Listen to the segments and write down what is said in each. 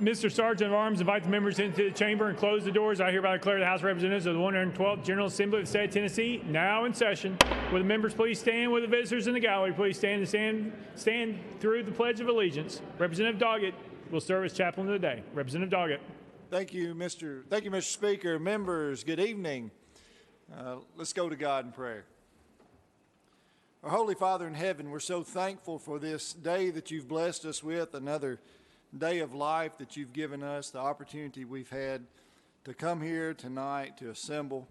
Mr. Sergeant of Arms, invite the members into the chamber and close the doors. I hereby declare the House of Representatives of the 112th General Assembly of the State of Tennessee now in session. Will the members please stand? With the visitors in the gallery please stand through the Pledge of Allegiance. Representative Doggett will serve as chaplain of the day. Representative Doggett. Thank you, Mr. Speaker. Members, good evening. Let's go to God in prayer. Our Holy Father in heaven, we're so thankful for this day that you've blessed us with, another day of life that you've given us, the opportunity we've had to come here tonight to assemble,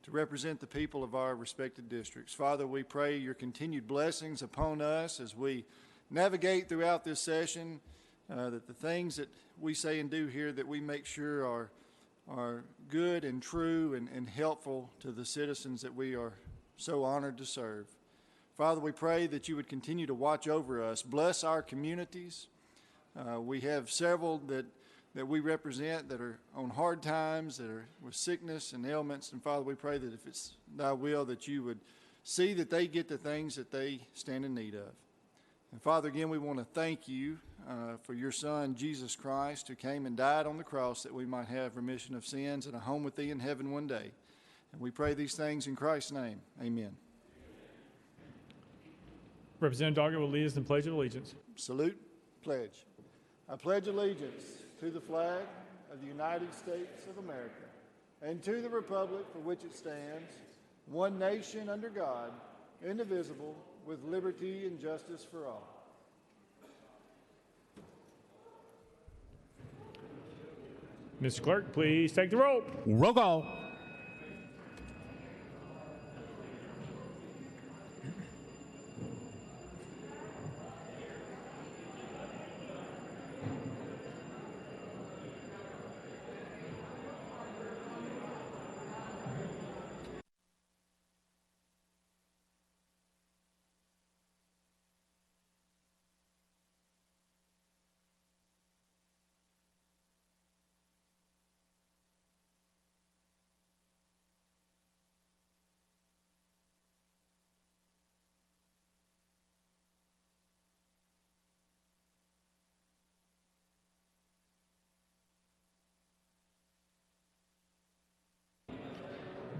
to represent the people of our respected districts. Father, we pray your continued blessings upon us as we navigate throughout this session, that the things that we say and do here, that we make sure are good and true and helpful to the citizens that we are so honored to serve. Father, we pray that you would continue to watch over us, bless our communities. We have several that we represent that are on hard times, that are with sickness and ailments. And Father, we pray that if it's thy will, that you would see that they get the things that they stand in need of. And Father, again, we want to thank you for your Son, Jesus Christ, who came and died on the cross that we might have remission of sins and a home with thee in heaven one day. And we pray these things in Christ's name. Amen. Representative Doggett will lead us in the Pledge of Allegiance. Salute, pledge. I pledge allegiance to the flag of the United States of America and to the republic for which it stands, one nation under God, indivisible, with liberty and justice for all. Mr. Clerk, please take the roll. Roll call.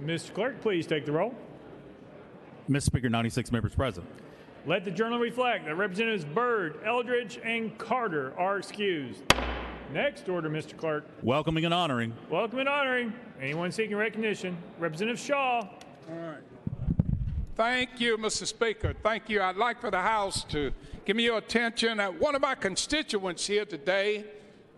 Mr. Clerk, please take the roll. Mr. Speaker, 96 members present. Let the journal reflect that Representatives Byrd, Eldridge, and Carter are excused. Next order, Mr. Clerk. Welcoming and honoring. Welcome and honoring. Anyone seeking recognition? Representative Shaw. All right. Thank you, Mr. Speaker. Thank you. I'd like for the House to give me your attention. One of my constituents here today,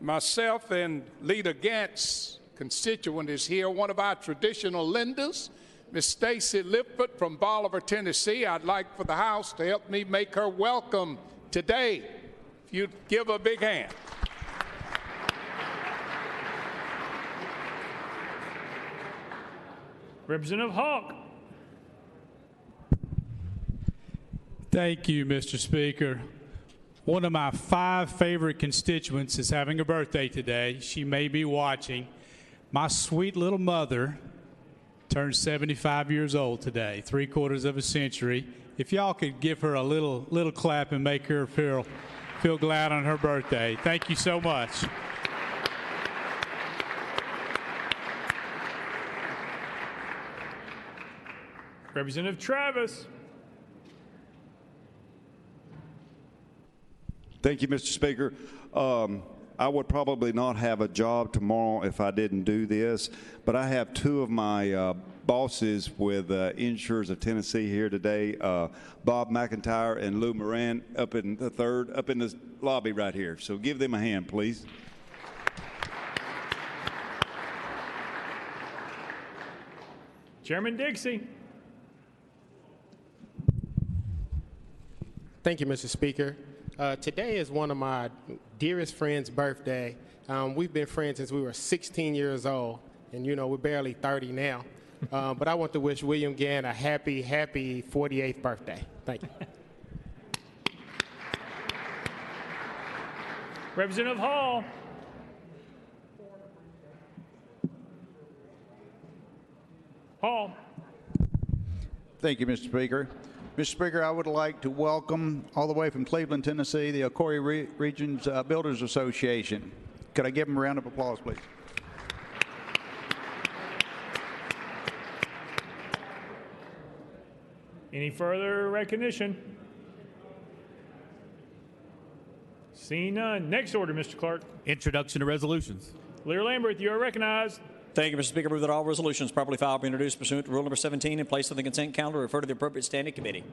myself and Leader Gantz's constituent is here, one of our traditional lenders, Miss Stacy Lippert from Bolivar, Tennessee. I'd like for the House to help me make her welcome today. If you'd give her a big hand. Representative Hawk. Thank you, Mr. Speaker. One of my 5 favorite constituents is having a birthday today. She may be watching. My sweet little mother turned 75 years old today, 3/4 of a century. If y'all could give her a little clap and make her feel glad on her birthday. Thank you so much. Representative Travis. Thank you, Mr. Speaker. I would probably not have a job tomorrow if I didn't do this, but I have 2 of my bosses with Insurers of Tennessee here today, Bob McIntyre and Lou Moran up in the lobby right here. So give them a hand, please. Chairman Dixie. Thank you, Mr. Speaker. Today is one of my dearest friends' birthday. We've been friends since we were 16 years old, and we're barely 30 now. But I want to wish William Gann a happy 48th birthday. Thank you. Representative Hall. Hall. Thank you, Mr. Speaker. Mr. Speaker, I would like to welcome all the way from Cleveland, Tennessee, the Ocoee Regions Builders Association. Could I give him a round of applause, please? Any further recognition? Seeing none. Next order, Mr. Clerk. Introduction to resolutions. Lear Lamberth, you are recognized. Thank you, Mr. Speaker. Move that all resolutions properly filed be introduced pursuant to Rule number 17 and placed on the consent calendar, refer to the appropriate standing committee.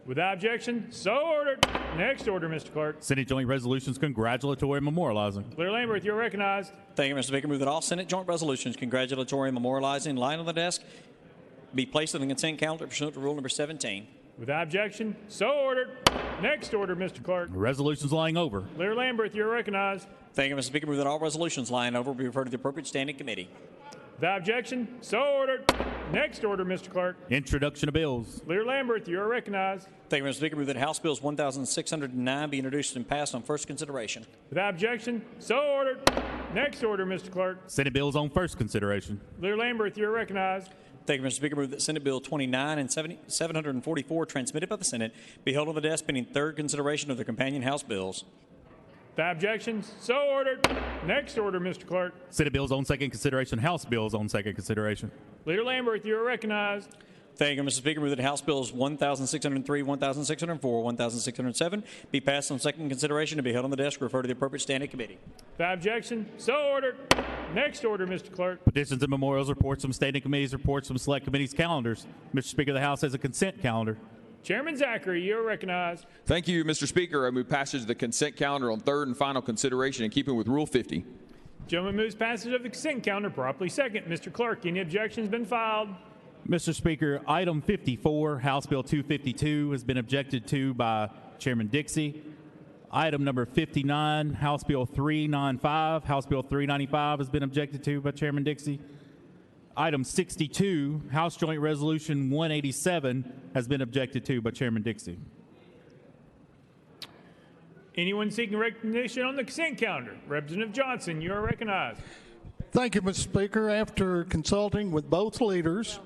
Without objection, so ordered. Next order, Mr. Clerk. Senate Joint Resolutions congratulatory and memorializing. Lear Lamberth, you are recognized. Thank you, Mr. Speaker. Move that all Senate joint resolutions congratulatory and memorializing lying on the desk be placed on the consent calendar pursuant to Rule number 17. Without objection, so ordered. Next order, Mr. Clerk. Resolutions lying over. Lear Lamberth, you are recognized. Thank you, Mr. Speaker. Move that all resolutions lying over be referred to the appropriate standing committee. Without objection, so ordered. Next order, Mr. Clerk. Introduction of bills. Lear Lamberth, you are recognized. Thank you, Mr. Speaker. Move that House Bills 1609 be introduced and passed on first consideration. Without objection, so ordered. Next order, Mr. Clerk. Senate bills on first consideration. Lear Lamberth, you are recognized. Thank you, Mr. Speaker. Move that Senate Bill 29 and 744 transmitted by the Senate be held on the desk pending third consideration of the companion House bills. Without objection, so ordered. Next order, Mr. Clerk. Senate bills on second consideration. House bills on second consideration. Lear Lamberth, you are recognized. Thank you, Mr. Speaker. Move that House Bills 1603, 1604, 1607 be passed on second consideration and be held on the desk, refer to the appropriate standing committee. Without objection, so ordered. Next order, Mr. Clerk. Petitions and memorials, reports from standing committees, reports from select committees, calendars. Mr. Speaker, the House has a consent calendar. Chairman Zachary, you are recognized. Thank you, Mr. Speaker. I move passage of the consent calendar on third and final consideration in keeping with Rule 50. Gentleman moves passage of the consent calendar properly second. Mr. Clerk, any objections been filed? Mr. Speaker, item 54, House Bill 252, has been objected to by Chairman Dixie. Item number 59, House Bill 395, House Bill 395 has been objected to by Chairman Dixie. Item 62, House Joint Resolution 187, has been objected to by Chairman Dixie. Anyone seeking recognition on the consent calendar? Representative Johnson, you are recognized. Thank you, Mr. Speaker. After consulting with both leaders,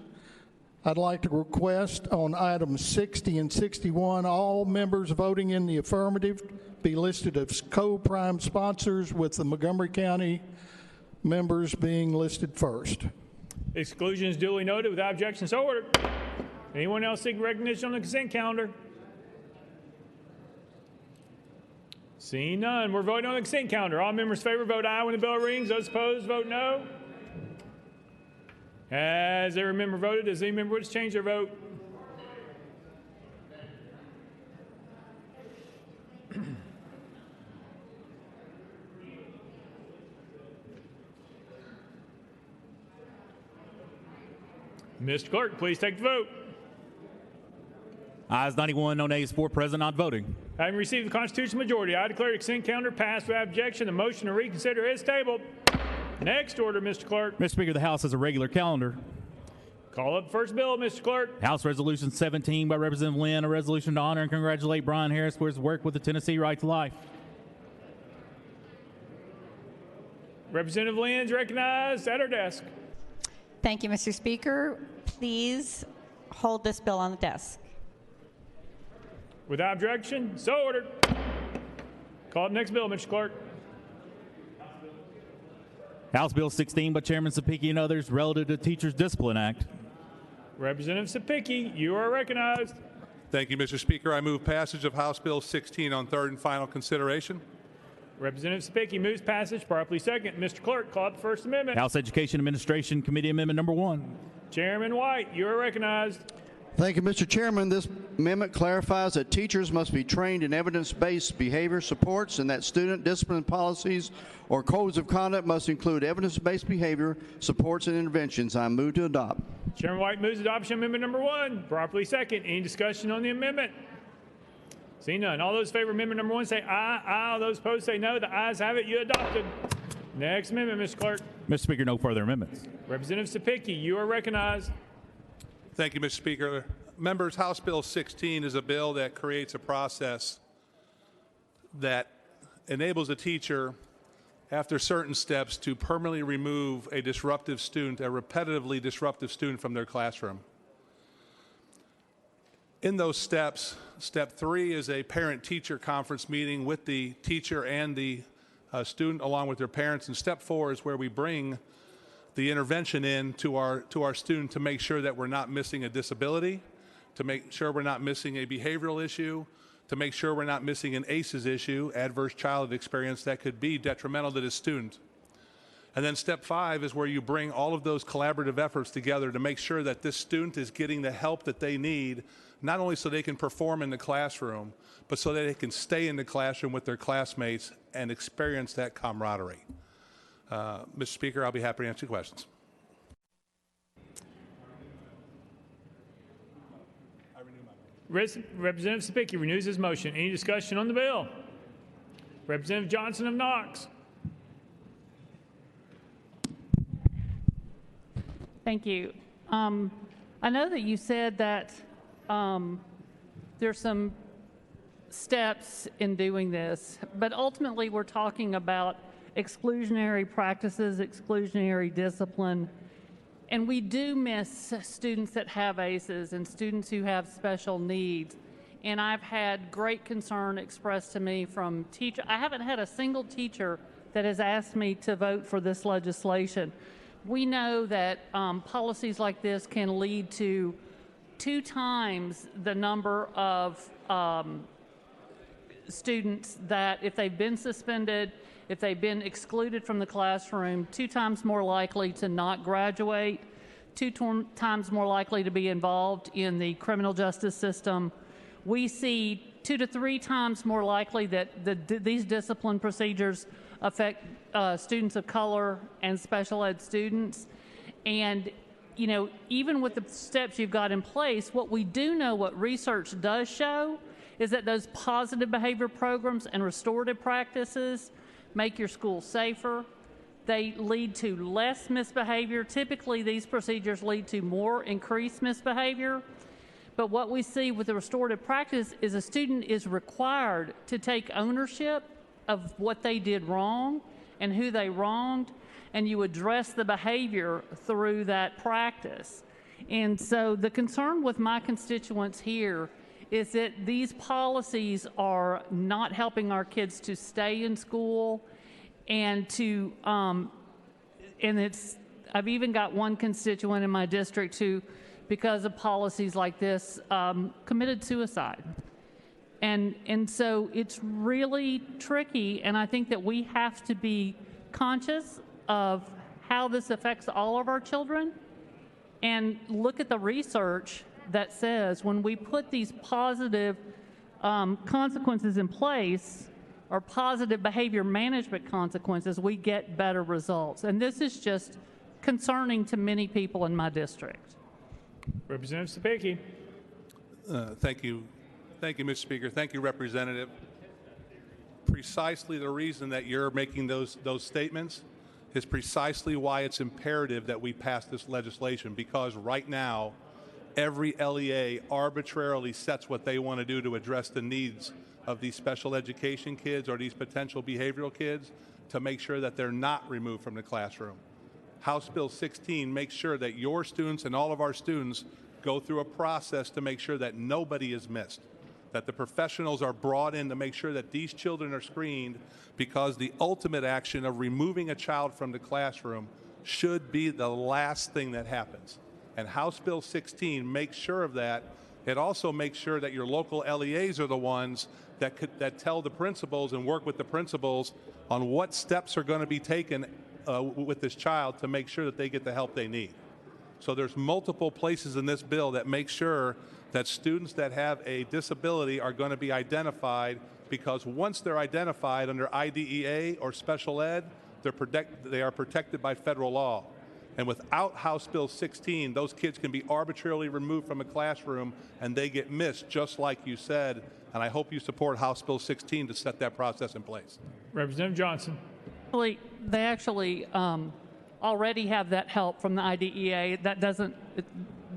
I'd like to request on items 60 and 61, all members voting in the affirmative be listed as co-prime sponsors, with the Montgomery County members being listed first. Exclusion is duly noted. Without objection, so ordered. Anyone else seeking recognition on the consent calendar? Seeing none, we're voting on the consent calendar. All members favor vote aye when the bell rings. Those opposed vote no. Has every member voted? Does any member wish to change their vote? Mr. Clerk, please take the vote. Ayes 91, no nays, 4 present, not voting. Having received the constitutional majority, I declare the consent calendar passed without objection. The motion to reconsider is tabled. Next order, Mr. Clerk. Mr. Speaker, the House has a regular calendar. Call up first bill, Mr. Clerk. House Resolution 17 by Representative Lynn, a resolution to honor and congratulate Brian Harris for his work with the Tennessee Right to Life. Representative Lynn is recognized at her desk. Thank you, Mr. Speaker. Please hold this bill on the desk. Without objection, so ordered. Call up next bill, Mr. Clerk. House Bill 16 by Chairman Sapicki and others relative to Teachers Discipline Act. Representative Sapicki, you are recognized. Thank you, Mr. Speaker. I move passage of House Bill 16 on third and final consideration. Representative Sapicki moves passage properly second. Mr. Clerk, call up the First Amendment. House Education Administration Committee Amendment number 1. Chairman White, you are recognized. Thank you, Mr. Chairman. This amendment clarifies that teachers must be trained in evidence-based behavior supports and that student discipline policies or codes of conduct must include evidence-based behavior supports and interventions. I move to adopt. Chairman White moves adoption amendment number 1. Properly second. Any discussion on the amendment? See none. All those in favor of amendment number 1 say aye. Aye. All those opposed say no. The ayes have it. You adopted. Next amendment, Mr. Clerk. Mr. Speaker, no further amendments. Representative Sapicki, you are recognized. Thank you, Mr. Speaker. Members, House Bill 16 is a bill that creates a process that enables a teacher, after certain steps, to permanently remove a disruptive student, a repetitively disruptive student from their classroom. In those steps, step 3 is a parent-teacher conference meeting with the teacher and the student along with their parents. And step 4 is where we bring the intervention in to our student to make sure that we're not missing a disability, to make sure we're not missing a behavioral issue, to make sure we're not missing an ACEs issue, adverse childhood experience, that could be detrimental to the student. And then step 5 is where you bring all of those collaborative efforts together to make sure that this student is getting the help that they need, not only so they can perform in the classroom, but so that they can stay in the classroom with their classmates and experience that camaraderie. Mr. Speaker, I'll be happy to answer questions. Representative Spicki renews his motion. Any discussion on the bill? Representative Johnson of Knox. Thank you. I know that you said that there's some steps in doing this, but ultimately we're talking about exclusionary practices, exclusionary discipline, and we do miss students that have ACEs and students who have special needs. And I've had great concern expressed to me from teachers. I haven't had a single teacher that has asked me to vote for this legislation. We know that policies like this can lead to 2 times the number of students that, if they've been suspended, if they've been excluded from the classroom, 2 times more likely to not graduate, 2 times more likely to be involved in the criminal justice system. We see 2 to 3 times more likely that these discipline procedures affect students of color and special ed students. And, you know, even with the steps you've got in place, what we do know, what research does show, is that those positive behavior programs and restorative practices make your school safer. They lead to less misbehavior. Typically, these procedures lead to more increased misbehavior. But what we see with the restorative practice is a student is required to take ownership of what they did wrong and who they wronged, and you address the behavior through that practice. And so the concern with my constituents here is that these policies are not helping our kids to stay in school and to, I've even got one constituent in my district who, because of policies like this, committed suicide. And so it's really tricky, and I think that we have to be conscious of how this affects all of our children and look at the research that says when we put these positive consequences in place, or positive behavior management consequences, we get better results. And this is just concerning to many people in my district. Representative Stupicki. Thank you. Thank you, Mr. Speaker. Thank you, Representative. Precisely the reason that you're making those statements is precisely why it's imperative that we pass this legislation, because right now, every LEA arbitrarily sets what they want to do to address the needs of these special education kids or these potential behavioral kids to make sure that they're not removed from the classroom. House Bill 16 makes sure that your students and all of our students go through a process to make sure that nobody is missed, that the professionals are brought in to make sure that these children are screened, because the ultimate action of removing a child from the classroom should be the last thing that happens. And House Bill 16 makes sure of that. It also makes sure that your local LEAs are the ones that tell the principals and work with the principals on what steps are going to be taken with this child to make sure that they get the help they need. So there's multiple places in this bill that make sure that students that have a disability are going to be identified, because once they're identified under IDEA or special ed, they are protected by federal law. And without House Bill 16, those kids can be arbitrarily removed from a classroom and they get missed, just like you said. And I hope you support House Bill 16 to set that process in place. Representative Johnson. They actually already have that help from the IDEA.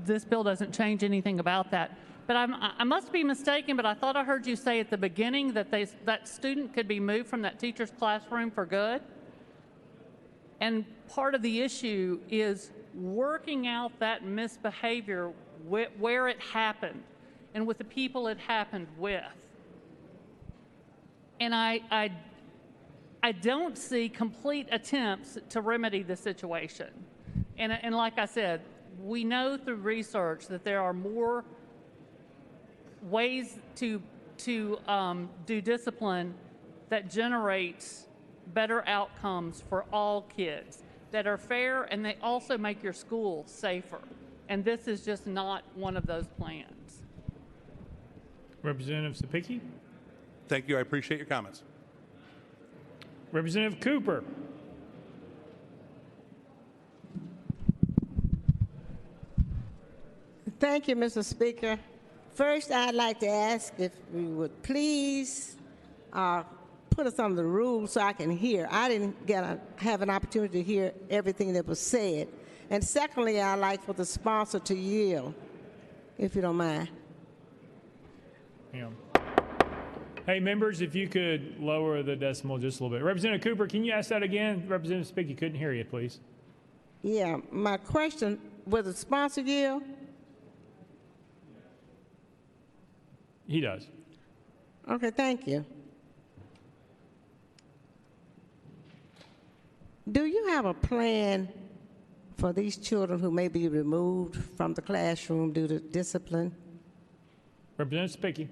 This bill doesn't change anything about that. But I must be mistaken, but I thought I heard you say at the beginning that that student could be moved from that teacher's classroom for good. And part of the issue is working out that misbehavior where it happened and with the people it happened with. And I I don't see complete attempts to remedy the situation. And like I said, we know through research that there are more ways to do discipline that generates better outcomes for all kids, that are fair, and they also make your school safer. And this is just not one of those plans. Representative Sapicki. Thank you. I appreciate your comments. Representative Cooper. Thank you, Mr. Speaker. First, I'd like to ask if we would please put us on the rules so I can hear. I didn't have an opportunity to hear everything that was said. And secondly, I'd like for the sponsor to yield, if you don't mind. Yeah. Hey, members, if you could lower the decimal just a little bit. Representative Cooper, can you ask that again? Representative Speaker couldn't hear you, please. Yeah, my question, will the sponsor yield? He does. Okay, thank you. Do you have a plan for these children who may be removed from the classroom due to discipline? Representative Spicky.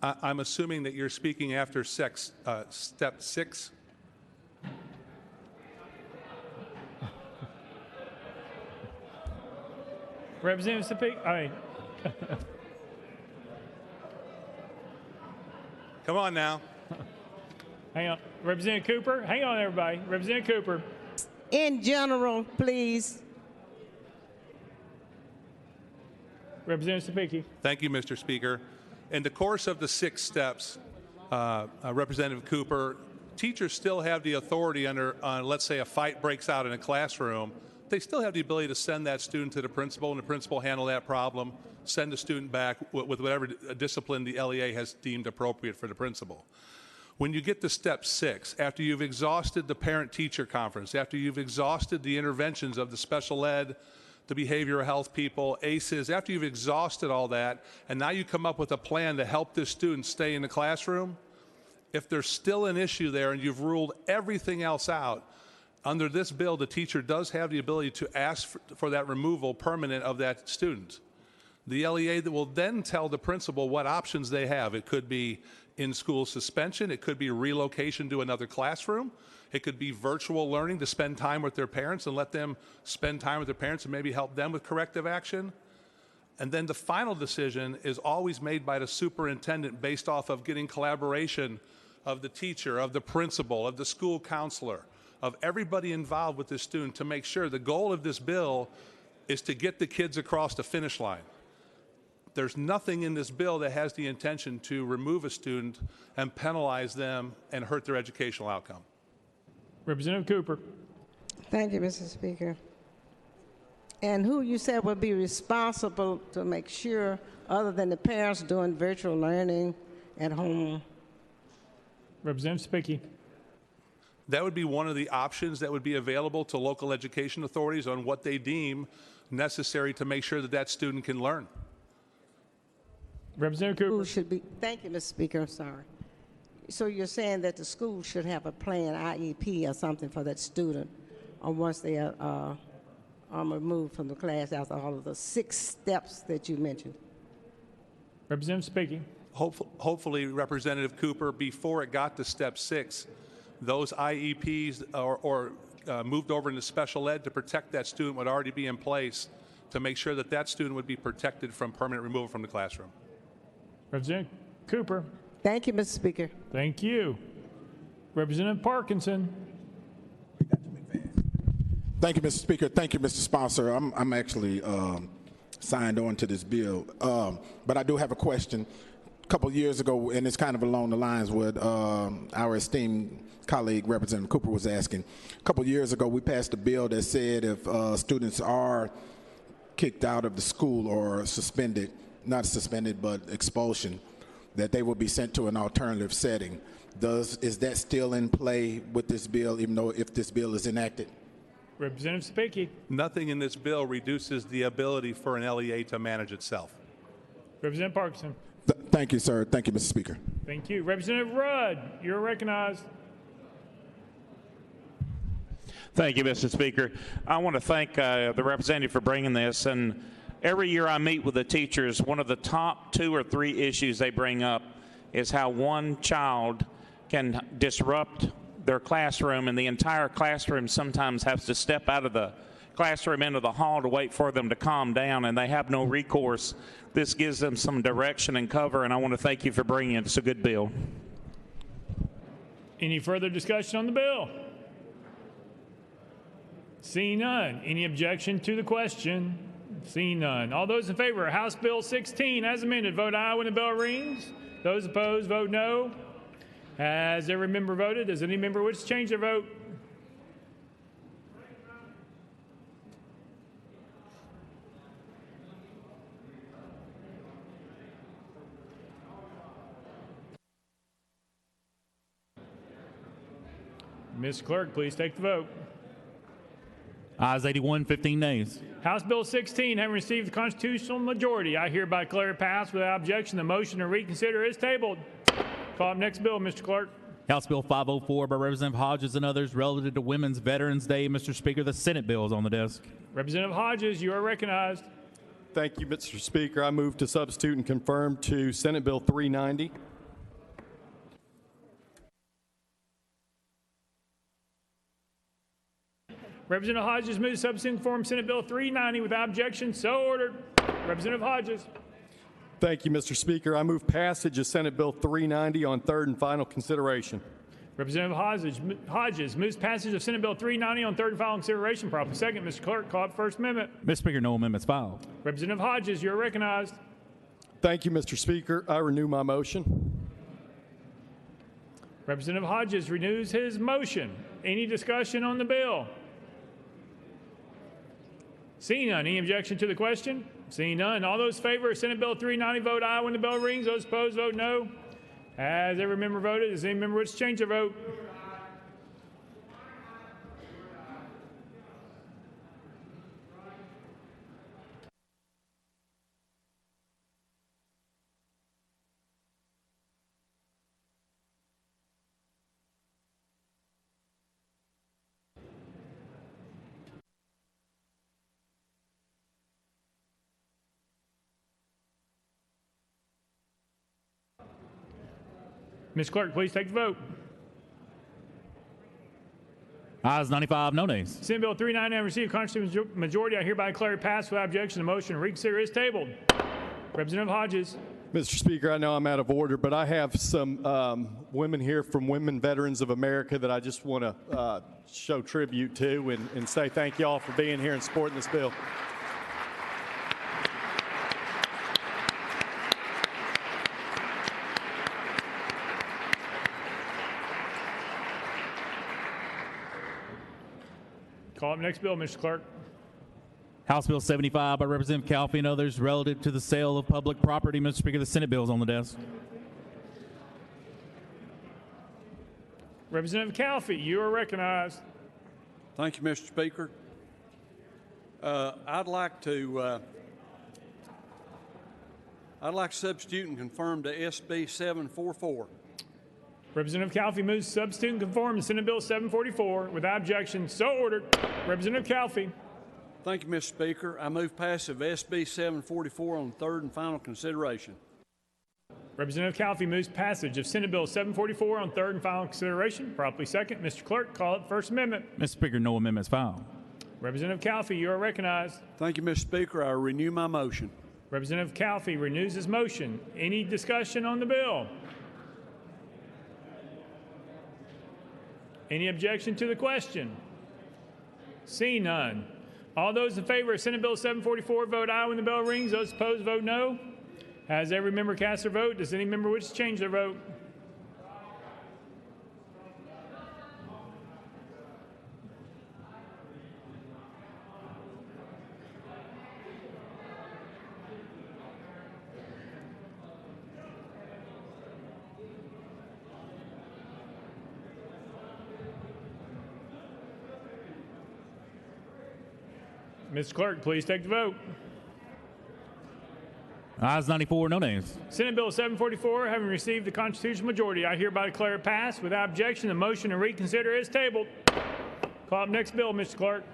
I'm assuming that you're speaking after step 6. Representative Spicky. Come on now. Hang on. Representative Cooper. Hang on, everybody. Representative Cooper. In general, please. Representative Sapicki. Thank you, Mr. Speaker. In the course of the 6 steps, Representative Cooper, teachers still have the authority under, let's say, a fight breaks out in a classroom. They still have the ability to send that student to the principal, and the principal handle that problem, send the student back with whatever discipline the LEA has deemed appropriate for the principal. When you get to step 6, after you've exhausted the parent-teacher conference, after you've exhausted the interventions of the special ed, the behavioral health people, ACEs, after you've exhausted all that, and now you come up with a plan to help this student stay in the classroom, if there's still an issue there and you've ruled everything else out, under this bill, the teacher does have the ability to ask for that removal permanent of that student. The LEA will then tell the principal what options they have. It could be in-school suspension. It could be relocation to another classroom. It could be virtual learning to spend time with their parents and let them spend time with their parents and maybe help them with corrective action. And then the final decision is always made by the superintendent based off of getting collaboration of the teacher, of the principal, of the school counselor, of everybody involved with this student to make sure the goal of this bill is to get the kids across the finish line. There's nothing in this bill that has the intention to remove a student and penalize them and hurt their educational outcome. Representative Cooper. Thank you, Mr. Speaker. And who you said would be responsible to make sure, other than the parents doing virtual learning at home? Representative Spicky. That would be one of the options that would be available to local education authorities on what they deem necessary to make sure that that student can learn. Representative Cooper. Who should be, thank you, Mr. Speaker, I'm sorry. So you're saying that the school should have a plan, IEP or something for that student once they are removed from the class after all of the 6 steps that you mentioned? Representative Spicky. Hopefully, Representative Cooper, before it got to step 6, those IEPs or moved over into special ed to protect that student would already be in place to make sure that that student would be protected from permanent removal from the classroom. Representative Cooper. Thank you, Mr. Speaker. Thank you. Representative Parkinson. Thank you, Mr. Speaker. Thank you, Mr. Sponsor. I'm actually signed on to this bill, but I do have a question. A couple of years ago, and it's kind of along the lines what our esteemed colleague Representative Cooper was asking. A couple of years ago, we passed a bill that said if students are kicked out of the school or suspended, not suspended, but expulsion, that they will be sent to an alternative setting. Is that still in play with this bill, even though if this bill is enacted? Representative Spicky. Nothing in this bill reduces the ability for an LEA to manage itself. Representative Parkinson. Thank you, sir. Thank you, Mr. Speaker. Thank you. Representative Rudd, you're recognized. Thank you, Mr. Speaker. I want to thank the representative for bringing this. And every year I meet with the teachers, one of the top 2 or 3 issues they bring up is how one child can disrupt their classroom, and the entire classroom sometimes has to step out of the classroom into the hall to wait for them to calm down, and they have no recourse. This gives them some direction and cover, and I want to thank you for bringing it. It's a good bill. Any further discussion on the bill? Seeing none. Any objection to the question? Seeing none. All those in favor of House Bill 16 as amended, vote aye when the bell rings. Those opposed, vote no. Has every member voted? Does any member wish to change their vote? Ms. Clerk, please take the vote. Ayes 81, 15 nays. House Bill 16, having received the constitutional majority, I hereby declare it passed without objection. The motion to reconsider is tabled. Call up next bill, Mr. Clerk. House Bill 504 by Representative Hodges and others relative to Women's Veterans Day. Mr. Speaker, the Senate bill is on the desk. Representative Hodges, you are recognized. Thank you, Mr. Speaker. I move to substitute and confirm to Senate Bill 390. Representative Hodges moves to substitute and conform Senate Bill 390 without objection. So ordered. Representative Hodges. Thank you, Mr. Speaker. I move passage of Senate Bill 390 on third and final consideration. Representative Hodges moves passage of Senate Bill 390 on third and final consideration. Properly second. Mr. Clerk, call up First Amendment. Mr. Speaker, no amendments filed. Representative Hodges, you're recognized. Thank you, Mr. Speaker. I renew my motion. Representative Hodges renews his motion. Any discussion on the bill? Seeing none, any objection to the question? Seeing none, all those in favor of Senate Bill 390 vote aye when the bell rings. Those opposed vote no. Has every member voted? Does any member wish to change their vote? Ms. Clerk, please take the vote. Ayes 95, no nays. Senate Bill 390 having received constitutional majority, I hereby declare it passed without objection. The motion to reconsider is tabled. Representative Hodges. Mr. Speaker, I know I'm out of order, but I have some women here from Women Veterans of America that I just want to show tribute to and say thank you all for being here and supporting this bill. Call up next bill, Mr. Clerk. House Bill 75 by Representative Calfee and others relative to the sale of public property. Mr. Speaker, the Senate bill is on the desk. Representative Calfee, you are recognized. Thank you, Mr. Speaker. I'd like to substitute and confirm to SB 744. Representative Calfee moves to substitute and conform to Senate Bill 744 without objection. So ordered. Representative Calfee. Thank you, Mr. Speaker. I move passage of SB 744 on third and final consideration. Representative Calfee moves passage of Senate Bill 744 on third and final consideration. Properly second. Mr. Clerk, call it First Amendment. Mr. Speaker, no amendments filed. Representative Calfee, you are recognized. Thank you, Mr. Speaker. I renew my motion. Representative Calfee renews his motion. Any discussion on the bill? Any objection to the question? Seeing none. All those in favor of Senate Bill 744 vote aye when the bell rings. Those opposed vote no. Has every member cast their vote? Does any member wish to change their vote? Mr. Clerk, please take the vote. Ayes 94, no nays. Senate Bill 744, having received the constitutional majority, I hereby declare it passed. Without objection, the motion to reconsider is tabled. Call up next bill, Mr. Clerk.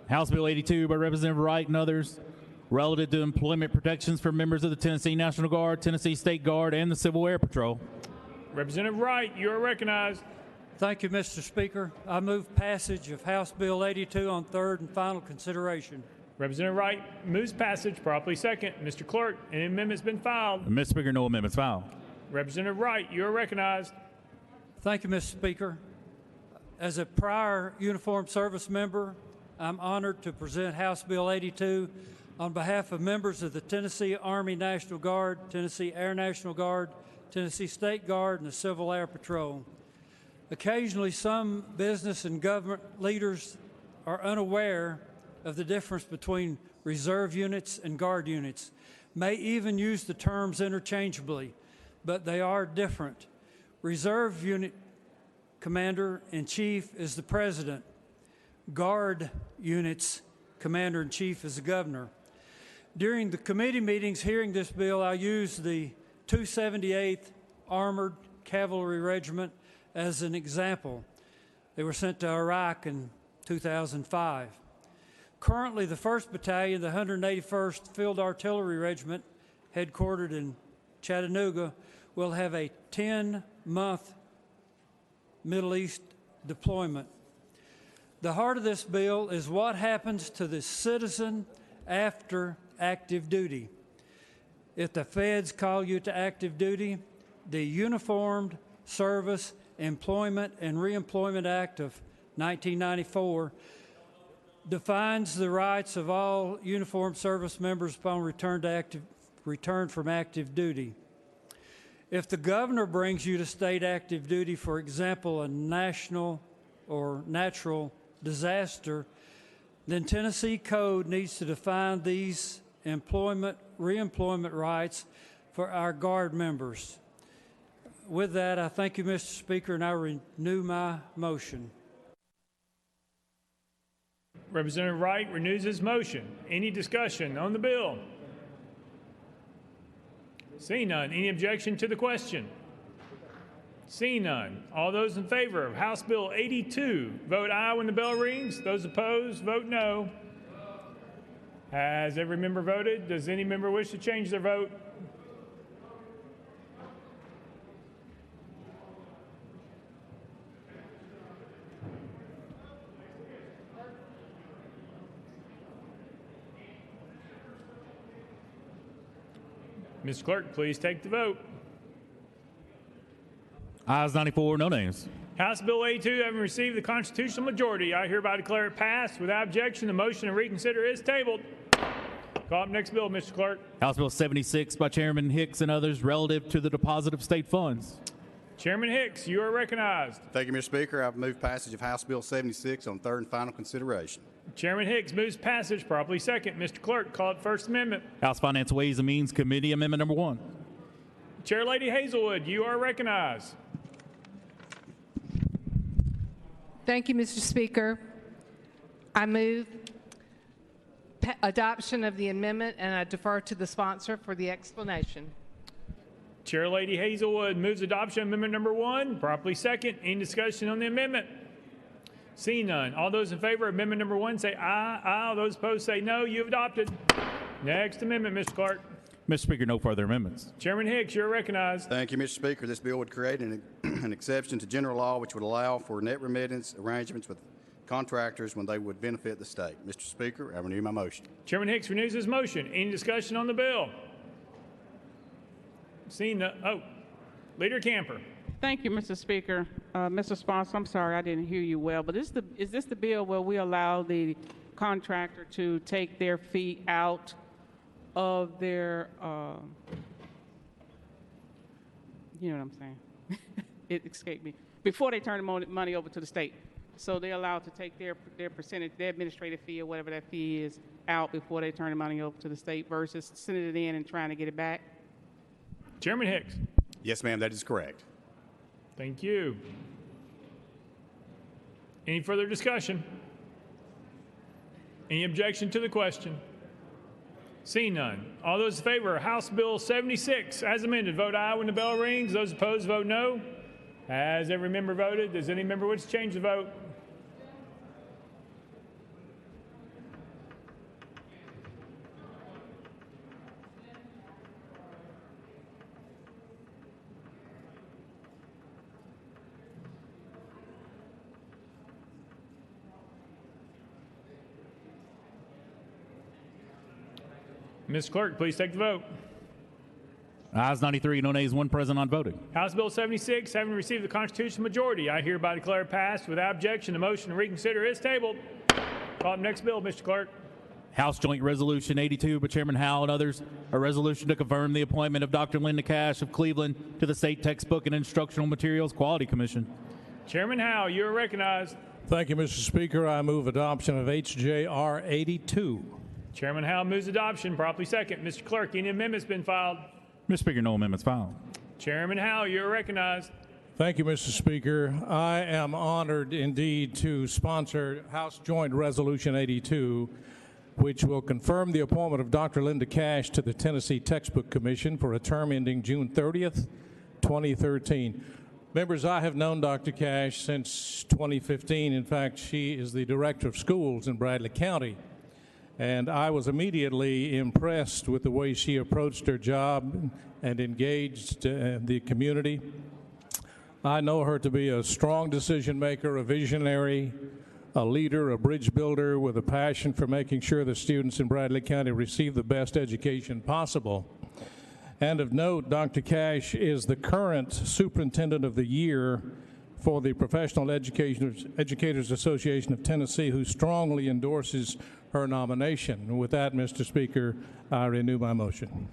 House Bill 82 by Representative Wright and others, relative to employment protections for members of the Tennessee National Guard, Tennessee State Guard, and the Civil Air Patrol. Representative Wright, you are recognized. Thank you, Mr. Speaker. I move passage of House Bill 82 on third and final consideration. Representative Wright moves passage, properly second. Mr. Clerk, an amendment's been filed. Mr. Speaker, no amendments filed. Representative Wright, you are recognized. Thank you, Mr. Speaker. As a prior uniformed service member, I'm honored to present House Bill 82 on behalf of members of the Tennessee Army National Guard, Tennessee Air National Guard, Tennessee State Guard, and the Civil Air Patrol. Occasionally, some business and government leaders are unaware of the difference between reserve units and guard units, may even use the terms interchangeably, but they are different. Reserve unit commander-in-chief is the president. Guard units commander-in-chief is the governor. During the committee meetings hearing this bill, I used the 278th Armored Cavalry Regiment as an example. They were sent to Iraq in 2005. Currently, the 1st Battalion, the 181st Field Artillery Regiment, headquartered in Chattanooga, will have a 10-month Middle East deployment. The heart of this bill is what happens to the citizen after active duty. If the feds call you to active duty, the Uniformed Service Employment and Reemployment Act of 1994 defines the rights of all uniformed service members upon return from active duty. If the governor brings you to state active duty, for example, a national or natural disaster, then Tennessee code needs to define these reemployment rights for our Guard members. With that, I thank you, Mr. Speaker, and I renew my motion. Representative Wright renews his motion. Any discussion on the bill? Seeing none. Any objection to the question? Seeing none. All those in favor of House Bill 82, vote aye when the bell rings. Those opposed, vote no. Has every member voted? Does any member wish to change their vote? Mr. Clerk, please take the vote. Ayes 94, no names. House Bill 82, having received the constitutional majority, I hereby declare it passed. Without objection, the motion to reconsider is tabled. Call up next bill, Mr. Clerk. House Bill 76 by Chairman Hicks and others, relative to the deposit of state funds. Chairman Hicks, you are recognized. Thank you, Mr. Speaker. I move passage of House Bill 76 on third and final consideration. Chairman Hicks moves passage, properly second. Mr. Clerk, call it First Amendment. House Finance, Ways and Means Committee, Amendment number 1. Chair Lady Hazelwood, you are recognized. Thank you, Mr. Speaker. I move adoption of the amendment, and I defer to the sponsor for the explanation. Chair Lady Hazelwood moves adoption of amendment number 1, properly second. Any discussion on the amendment? Seeing none. All those in favor of amendment number 1 say aye. Aye. All those opposed say no. You've adopted. Next amendment, Mr. Clark. Mr. Speaker, no further amendments. Chairman Hicks, you're recognized. Thank you, Mr. Speaker. This bill would create an exception to general law which would allow for net remittance arrangements with contractors when they would benefit the state. Mr. Speaker, I renew my motion. Chairman Hicks renews his motion. Any discussion on the bill? Seeing none. Leader Camper. Thank you, Mr. Speaker. Mr. Sponsor, I'm sorry I didn't hear you well, but is this the bill where we allow the contractor to take their fee out of their, you know what I'm saying? It escaped me. Before they turn the money over to the state. So they're allowed to take their percentage, their administrative fee or whatever that fee is out before they turn the money over to the state versus sending it in and trying to get it back? Chairman Hicks. Yes, ma'am, that is correct. Thank you. Any further discussion? Any objection to the question? Seeing none. All those in favor of House Bill 76 as amended, vote aye when the bell rings. Those opposed, vote no. Has every member voted? Does any member wish to change the vote? Ms. Clerk, please take the vote. Ayes 93, no nays, one present, not voting. House Bill 76, having received the constitutional majority, I hereby declare it passed. Without objection, the motion to reconsider is tabled. Call up next bill, Mr. Clerk. House Joint Resolution 82 by Chairman Howell and others, a resolution to confirm the appointment of Dr. Linda Cash of Cleveland to the State Textbook and Instructional Materials Quality Commission. Chairman Howell, you are recognized. Thank you, Mr. Speaker. I move adoption of HJR 82. Chairman Howell moves adoption. Properly second. Mr. Clerk, any amendments been filed? Mr. Speaker, no amendments filed. Chairman Howell, you are recognized. Thank you, Mr. Speaker. I am honored indeed to sponsor House Joint Resolution 82, which will confirm the appointment of Dr. Linda Cash to the Tennessee Textbook Commission for a term ending June 30th, 2013. Members, I have known Dr. Cash since 2015. In fact, she is the Director of Schools in Bradley County. And I was immediately impressed with the way she approached her job and engaged the community. I know her to be a strong decision maker, a visionary, a leader, a bridge builder with a passion for making sure the students in Bradley County receive the best education possible. And of note, Dr. Cash is the current Superintendent of the Year for the Professional Educators Association of Tennessee, who strongly endorses her nomination. And with that, Mr. Speaker, I renew my motion.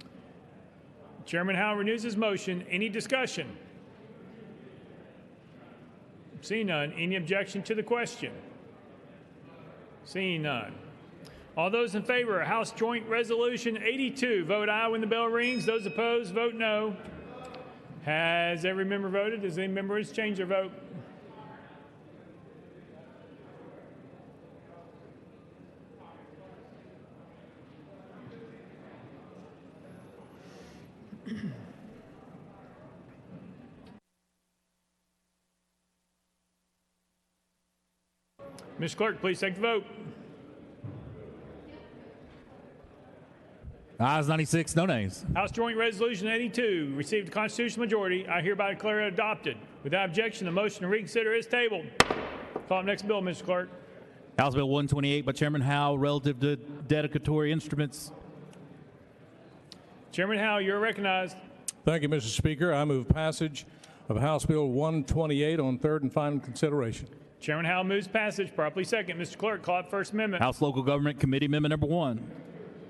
Chairman Howell renews his motion. Any discussion? Seeing none. Any objection to the question? Seeing none. All those in favor of House Joint Resolution 82, vote aye when the bell rings. Those opposed, vote no. Has every member voted? Does any member wish to change their vote? Ms. Clerk, please take the vote. Ayes 96, no nays. House Joint Resolution 82 received the constitutional majority. I hereby declare it adopted. Without objection, the motion to reconsider is tabled. Call up next bill, Mr. Clerk. House Bill 128 by Chairman Howell, relative to dedicatory instruments. Chairman Howell, you're recognized. Thank you, Mr. Speaker. I move passage of House Bill 128 on third and final consideration. Chairman Howell moves passage. Properly second. Mr. Clerk, call up First Amendment. House Local Government Committee Amendment number 1.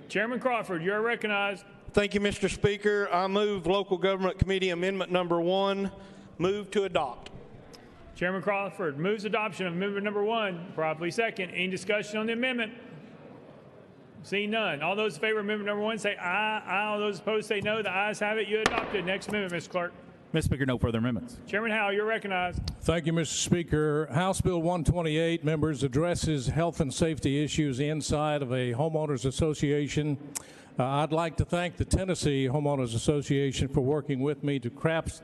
Chairman Crawford, you're recognized. Thank you, Mr. Speaker. I move Local Government Committee Amendment number 1. Move to adopt. Chairman Crawford moves adoption of amendment number 1. Properly second. Any discussion on the amendment? Seeing none. All those in favor of amendment number 1 say aye. Aye. All those opposed say no. The ayes have it. You adopted. Next amendment, Mr. Clerk. Mr. Speaker, no further amendments. Chairman Howell, you're recognized. Thank you, Mr. Speaker. House Bill 128, members, addresses health and safety issues inside of a homeowners association. I'd like to thank the Tennessee Homeowners Association for working with me to craft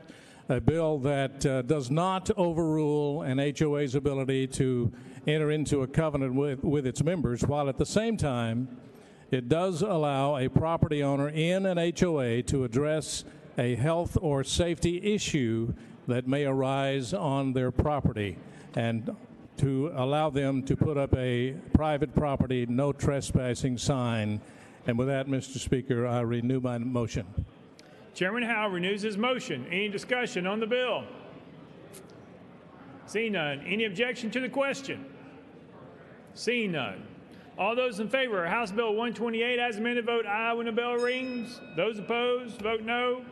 a bill that does not overrule an HOA's ability to enter into a covenant with its members, while at the same time it does allow a property owner in an HOA to address a health or safety issue that may arise on their property, and to allow them to put up a private property no trespassing sign. And with that, Mr. Speaker, I renew my motion. Chairman Howell renews his motion. Any discussion on the bill? Seeing none. Any objection to the question? Seeing none. All those in favor of House Bill 128 as amended, vote aye when the bell rings. Those opposed, vote no.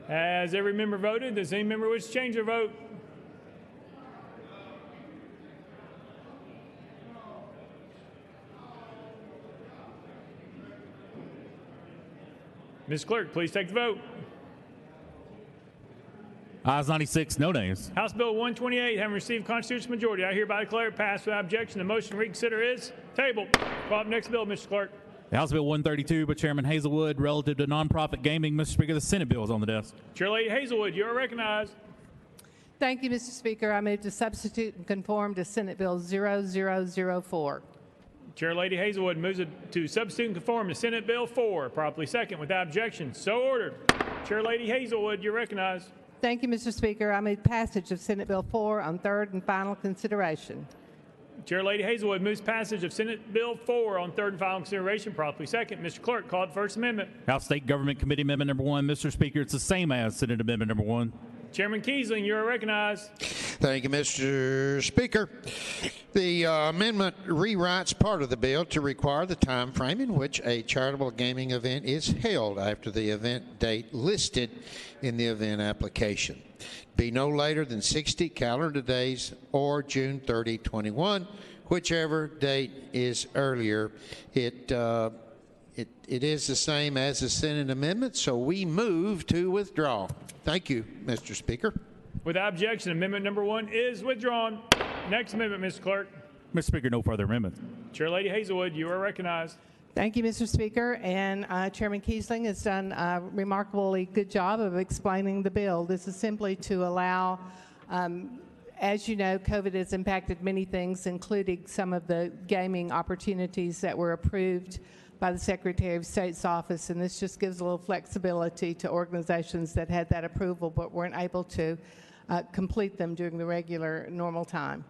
Has every member voted? Does any member wish to change their vote? Ms. Clerk, please take the vote. Ayes 96, no nays. House Bill 128 having received constitutional majority, I hereby declare it passed without objection. The motion to reconsider is tabled. Call up next bill, Mr. Clerk. House Bill 132 by Chairman Hazelwood, relative to nonprofit gaming. Mr. Speaker, the Senate bill is on the desk. Chair Lady Hazelwood, you are recognized. Thank you, Mr. Speaker. I move to substitute and conform to Senate Bill 0004. Chair Lady Hazelwood moves to substitute and conform to Senate Bill 4. Properly second without objection. So ordered. Chair Lady Hazelwood, you're recognized. Thank you, Mr. Speaker. I move passage of Senate Bill 4 on third and final consideration. Chair Lady Hazelwood moves passage of Senate Bill 4 on third and final consideration, properly second. Mr. Clerk, call the First Amendment. House State Government Committee Amendment Number 1. Mr. Speaker, it's the same as Senate Amendment Number 1. Chairman Kiesling, you are recognized. Thank you, Mr. Speaker. The amendment rewrites part of the bill to require the time frame in which a charitable gaming event is held after the event date listed in the event application. Be no later than 60 calendar days or June 30, 21, whichever date is earlier. It is the same as the Senate amendment, so we move to withdraw. Thank you, Mr. Speaker. Without objection, Amendment Number 1 is withdrawn. Next amendment, Mr. Clerk. Mr. Speaker, no further amendments. Chair Lady Hazelwood, you are recognized. Thank you, Mr. Speaker, and Chairman Kiesling has done a remarkably good job of explaining the bill. This is simply to allow, as you know, COVID has impacted many things, including some of the gaming opportunities that were approved by the Secretary of State's office, and this just gives a little flexibility to organizations that had that approval but weren't able to complete them during the regular normal time.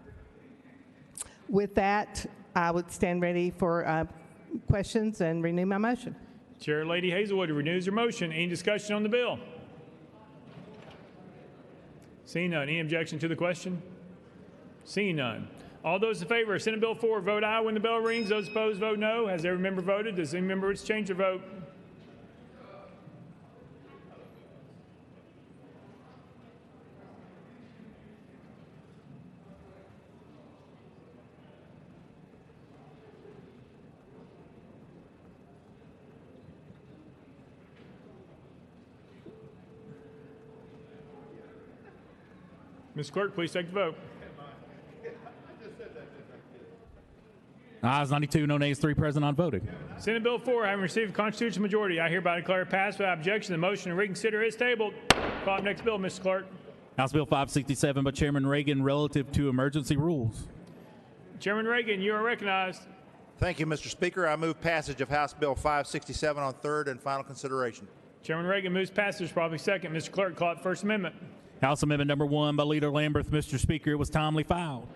With that, I would stand ready for questions and renew my motion. Chair Lady Hazelwood renews her motion. Any discussion on the bill? Seeing none. Any objection to the question? Seeing none. All those in favor of Senate Bill 4 vote aye when the bell rings. Those opposed vote no. Has every member voted? Does any member wish to change their vote? Ms. Clerk, please take the vote. Ayes 92, no nays, 3 present, not voting. Senate Bill 4, having received a constitutional majority, I hereby declare it passed without objection. The motion to reconsider is tabled. Call the next bill, Mr. Clerk. House Bill 567 by Chairman Reagan relative to emergency rules. Chairman Reagan, you are recognized. Thank you, Mr. Speaker. I move passage of House Bill 567 on third and final consideration. Chairman Reagan moves passage, probably second. Mr. Clerk, call it First Amendment. House Amendment Number 1 by Leader Lamberth. Mr. Speaker, it was timely filed.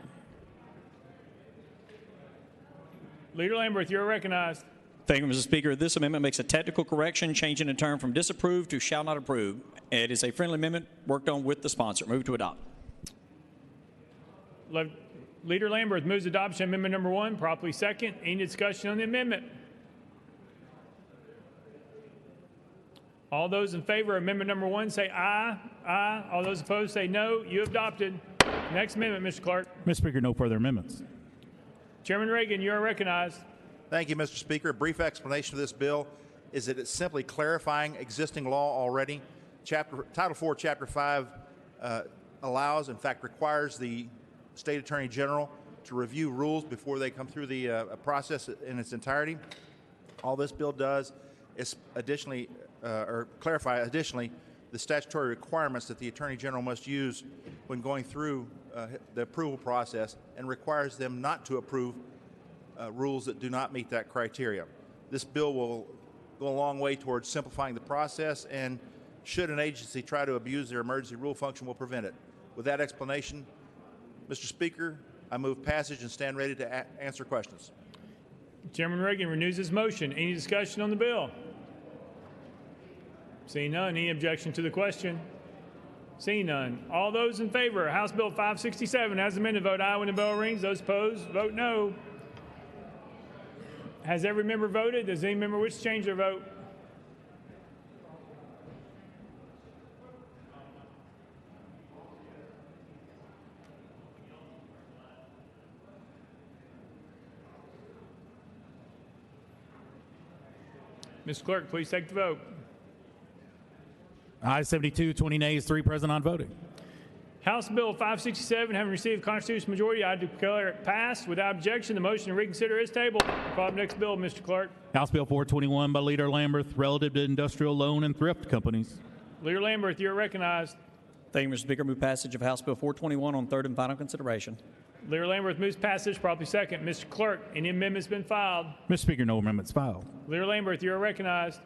Leader Lamberth, you are recognized. Thank you, Mr. Speaker. This amendment makes a technical correction, changing the term from disapprove to shall not approve. It is a friendly amendment worked on with the sponsor. Move to adopt. Leader Lamberth moves adoption of Amendment Number 1, properly second. Any discussion on the amendment? All those in favor of Amendment Number 1 say aye. Aye. All those opposed say no. You have adopted. Next amendment, Mr. Clerk. Mr. Speaker, no further amendments. Chairman Reagan, you are recognized. Thank you, Mr. Speaker. A brief explanation of this bill is that it's simply clarifying existing law already. Title 4, Chapter 5 allows, in fact, requires the State Attorney General to review rules before they come through the process in its entirety. All this bill does is additionally, or clarify additionally, the statutory requirements that the Attorney General must use when going through the approval process, and requires them not to approve rules that do not meet that criteria. This bill will go a long way towards simplifying the process, and should an agency try to abuse their emergency rule function, will prevent it. With that explanation, Mr. Speaker, I move passage and stand ready to answer questions. Chairman Reagan renews his motion. Any discussion on the bill? Seeing none. Any objection to the question? Seeing none. All those in favor of House Bill 567 as amended vote aye when the bell rings. Those opposed vote no. Has every member voted? Does any member wish to change their vote? Mr. Clerk, please take the vote. Ayes 72, 20 nays, 3 present, not voting. House Bill 567, having received a constitutional majority, I declare it passed. Without objection, the motion to reconsider is tabled. Call the next bill, Mr. Clerk. House Bill 421 by Leader Lamberth relative to industrial loan and thrift companies. Leader Lamberth, you are recognized. Thank you, Mr. Speaker. Move passage of House Bill 421 on third and final consideration. Leader Lamberth moves passage, properly second. Mr. Clerk, any amendments been filed? Mr. Speaker, no amendments filed. Leader Lamberth, you are recognized.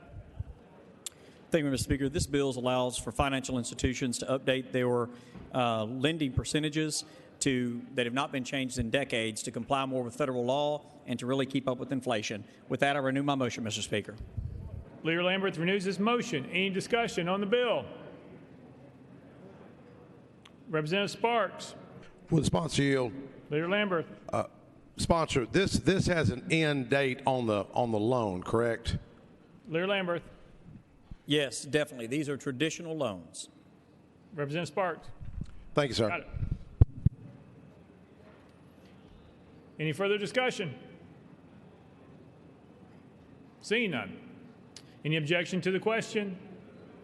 Thank you, Mr. Speaker. This bill allows for financial institutions to update their lending percentages that have not been changed in decades to comply more with federal law and to really keep up with inflation. With that, I renew my motion, Mr. Speaker. Leader Lamberth renews his motion. Any discussion on the bill? Representative Sparks. With sponsor yield. Leader Lamberth. Sponsor, this has an end date on the loan, correct? Leader Lamberth. Yes, definitely. These are traditional loans. Representative Sparks. Thank you, sir. Got it. Any further discussion? Seeing none. Any objection to the question?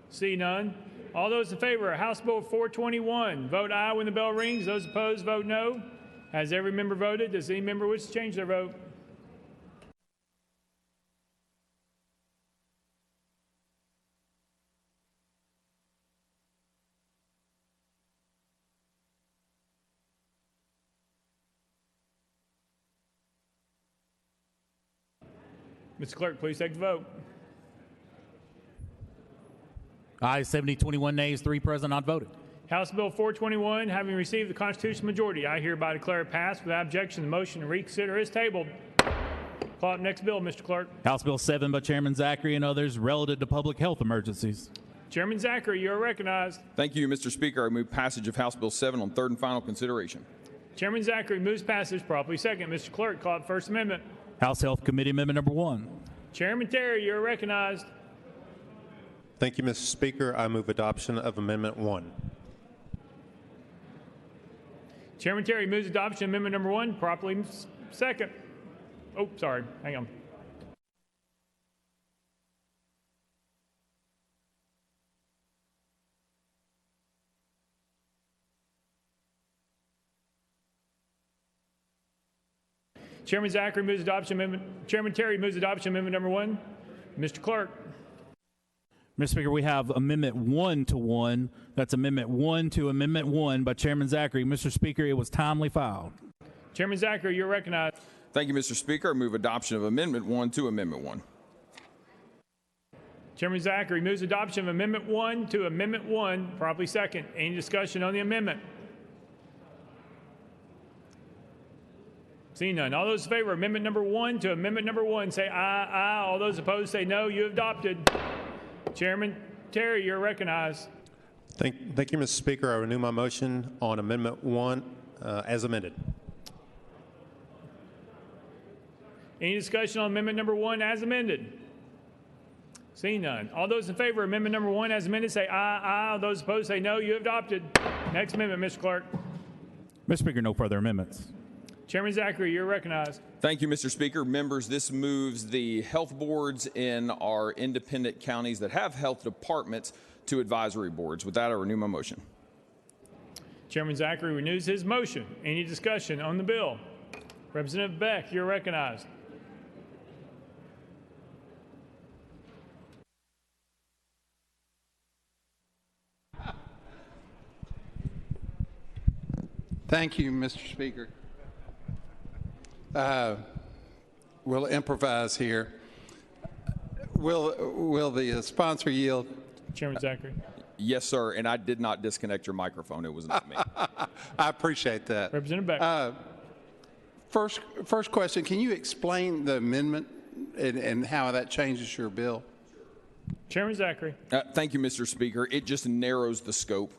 See none. All those in favor of House Bill 421, vote aye when the bell rings. Those opposed, vote no. Has every member voted? Does any member wish to change their vote? Mr. Clerk, please take the vote. Ayes 70, 21 nays, 3 present, not voted. House Bill 421, having received the constitutional majority, I hereby declare it passed. Without objection, the motion to reconsider is tabled. Call up next bill, Mr. Clerk. House Bill 7 by Chairman Zachary and others relative to public health emergencies. Chairman Zachary, you are recognized. Thank you, Mr. Speaker. I move passage of House Bill 7 on third and final consideration. Chairman Zachary moves passage, properly second. Mr. Clerk, call up First Amendment. House Health Committee Amendment number 1. Chairman Terry, you are recognized. Thank you, Mr. Speaker. I move adoption of Amendment 1. Chairman Terry moves adoption of Amendment number 1, properly second. Oh, sorry. Hang on. Chairman Zachary moves adoption amendment. Chairman Terry moves adoption amendment number 1. Mr. Clerk. Mr. Speaker, we have Amendment 1 to 1. That's Amendment 1 to Amendment 1 by Chairman Zachary. Mr. Speaker, it was timely filed. Chairman Zachary, you're recognized. Thank you, Mr. Speaker. I move adoption of Amendment 1 to Amendment 1. Chairman Zachary moves adoption of Amendment 1 to Amendment 1, properly second. Any discussion on the amendment? Seeing none. All those in favor of Amendment number 1 to Amendment number 1 say aye, aye. All those opposed say no. You have adopted. Chairman Terry, you're recognized. Thank you, Mr. Speaker. I renew my motion on Amendment 1 as amended. Any discussion on Amendment number 1 as amended? Seeing none. All those in favor of Amendment number 1 as amended say aye, aye. All those opposed say no. You have adopted. Next amendment, Mr. Clerk. Mr. Speaker, no further amendments. Chairman Zachary, you're recognized. Thank you, Mr. Speaker. Members, this moves the health boards in our independent counties that have health departments to advisory boards. With that, I renew my motion. Chairman Zachary renews his motion. Any discussion on the bill? Representative Beck, you're recognized. Thank you, Mr. Speaker. We'll improvise here. Will the sponsor yield? Chairman Zachary. Yes, sir, and I did not disconnect your microphone. It was not me. I appreciate that. Representative Beck. First question, can you explain the amendment and how that changes your bill? Chairman Zachary. Thank you, Mr. Speaker. It just narrows the scope.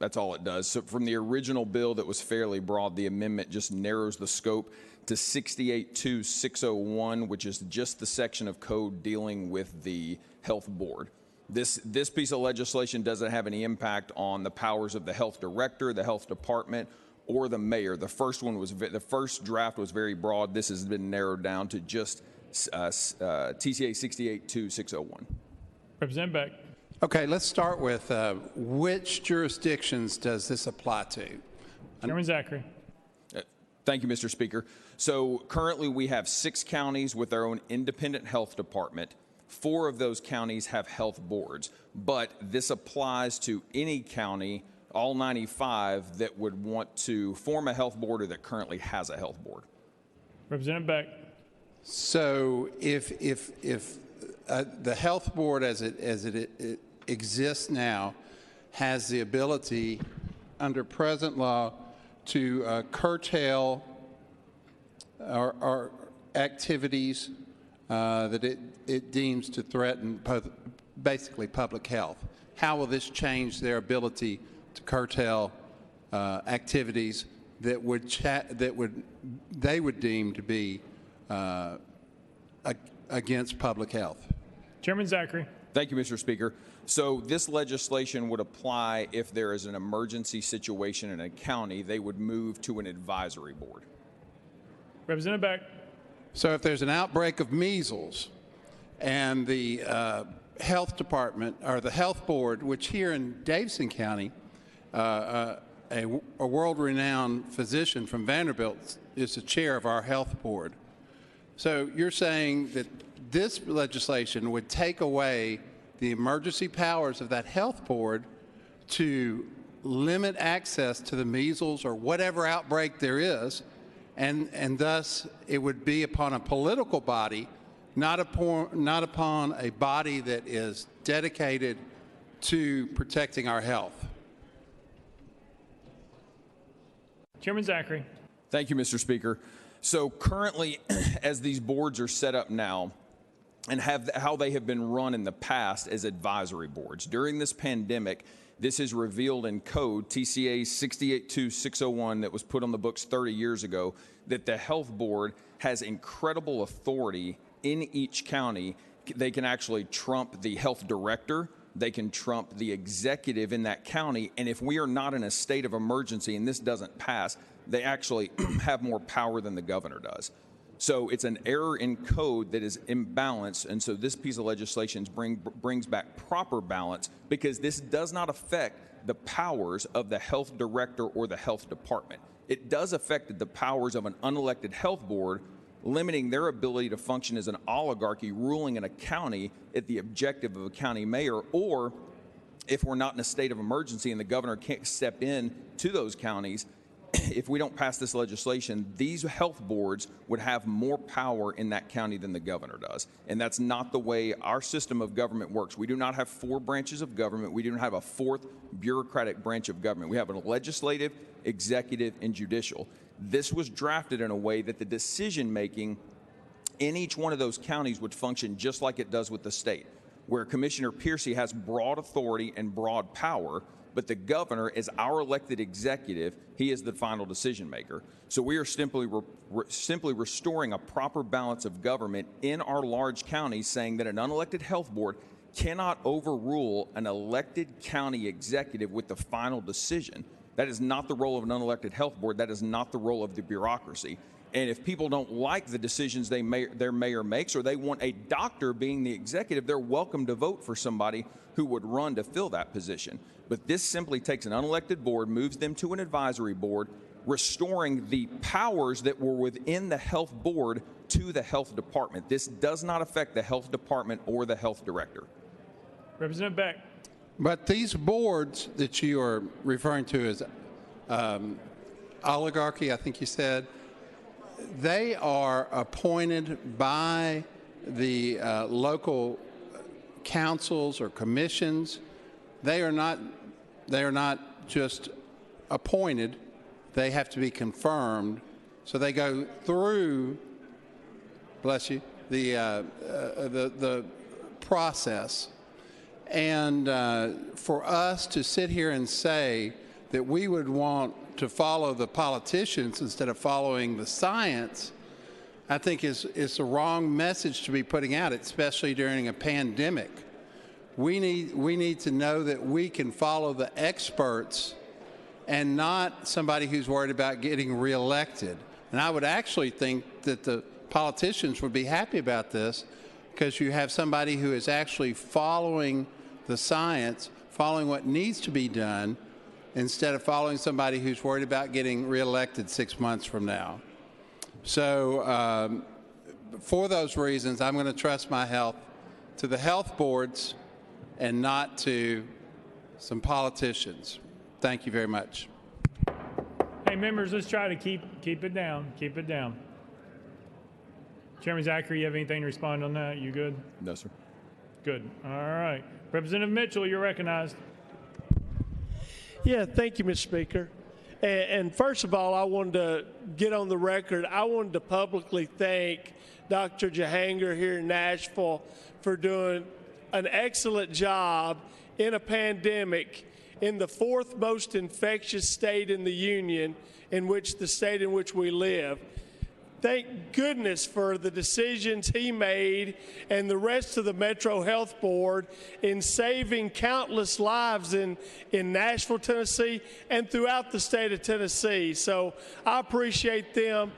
That's all it does. So from the original bill that was fairly broad, the amendment just narrows the scope to 682601, which is just the section of code dealing with the health board. This piece of legislation doesn't have any impact on the powers of the health director, the health department, or the mayor. The first draft was very broad. This has been narrowed down to just TCA 682601. Representative Beck. Okay, let's start with which jurisdictions does this apply to? Chairman Zachary. Thank you, Mr. Speaker. So currently we have 6 counties with their own independent health department. 4 of those counties have health boards, but this applies to any county, all 95, that would want to form a health board or that currently has a health board. Representative Beck. So if the health board as it exists now has the ability under present law to curtail our activities that it deems to threaten basically public health? How will this change their ability to curtail activities that they would deem to be against public health? Chairman Zachary. Thank you, Mr. Speaker. So this legislation would apply if there is an emergency situation in a county. They would move to an advisory board. Representative Beck. So if there's an outbreak of measles and the health department or the health board, which here in Davidson County, a world-renowned physician from Vanderbilt is the chair of our health board. So you're saying that this legislation would take away the emergency powers of that health board to limit access to the measles or whatever outbreak there is, and thus it would be upon a political body, not upon a body that is dedicated to protecting our health. Chairman Zachary. Thank you, Mr. Speaker. So currently, as these boards are set up now, and how they have been run in the past as advisory boards. During this pandemic, this is revealed in code, TCA 682601, that was put on the books 30 years ago, that the health board has incredible authority in each county. They can actually trump the health director. They can trump the executive in that county. And if we are not in a state of emergency and this doesn't pass, they actually have more power than the governor does. So it's an error in code that is imbalanced, and so this piece of legislation brings back proper balance, because this does not affect the powers of the health director or the health department. It does affect the powers of an unelected health board, limiting their ability to function as an oligarchy ruling in a county at the objective of a county mayor, or if we're not in a state of emergency and the governor can't step in to those counties. If we don't pass this legislation, these health boards would have more power in that county than the governor does. And that's not the way our system of government works. We do not have 4 branches of government. We do not have a 4th bureaucratic branch of government. We have a legislative, executive, and judicial. This was drafted in a way that the decision-making in each one of those counties would function just like it does with the state, where Commissioner Piercy has broad authority and broad power, but the governor is our elected executive. He is the final decision maker. So we are simply restoring a proper balance of government in our large counties, saying that an unelected health board cannot overrule an elected county executive with the final decision. That is not the role of an unelected health board. That is not the role of the bureaucracy. And if people don't like the decisions their mayor makes, or they want a doctor being the executive, they're welcome to vote for somebody who would run to fill that position. But this simply takes an unelected board, moves them to an advisory board, restoring the powers that were within the health board to the health department. This does not affect the health department or the health director. Representative Beck. But these boards that you are referring to as oligarchy, I think you said, they are appointed by the local councils or commissions. They are not just appointed. They have to be confirmed. So they go through, bless you, the process. And for us to sit here and say that we would want to follow the politicians instead of following the science, I think is the wrong message to be putting out, especially during a pandemic. We need to know that we can follow the experts and not somebody who's worried about getting reelected. And I would actually think that the politicians would be happy about this, because you have somebody who is actually following the science, following what needs to be done, instead of following somebody who's worried about getting reelected 6 months from now. So for those reasons, I'm going to trust my health to the health boards and not to some politicians. Thank you very much. Hey, members, let's try to keep it down. Keep it down. Chairman Zachary, you have anything to respond on that? You good? No, sir. Good. All right. Representative Mitchell, you're recognized. Yeah, thank you, Mr. Speaker. And first of all, I wanted to get on the record. I wanted to publicly thank Dr. Jahangir here in Nashville for doing an excellent job in a pandemic in the fourth most infectious state in the union, in which the state in which we live. Thank goodness for the decisions he made and the rest of the Metro Health Board in saving countless lives in Nashville, Tennessee, and throughout the state of Tennessee. So I appreciate them.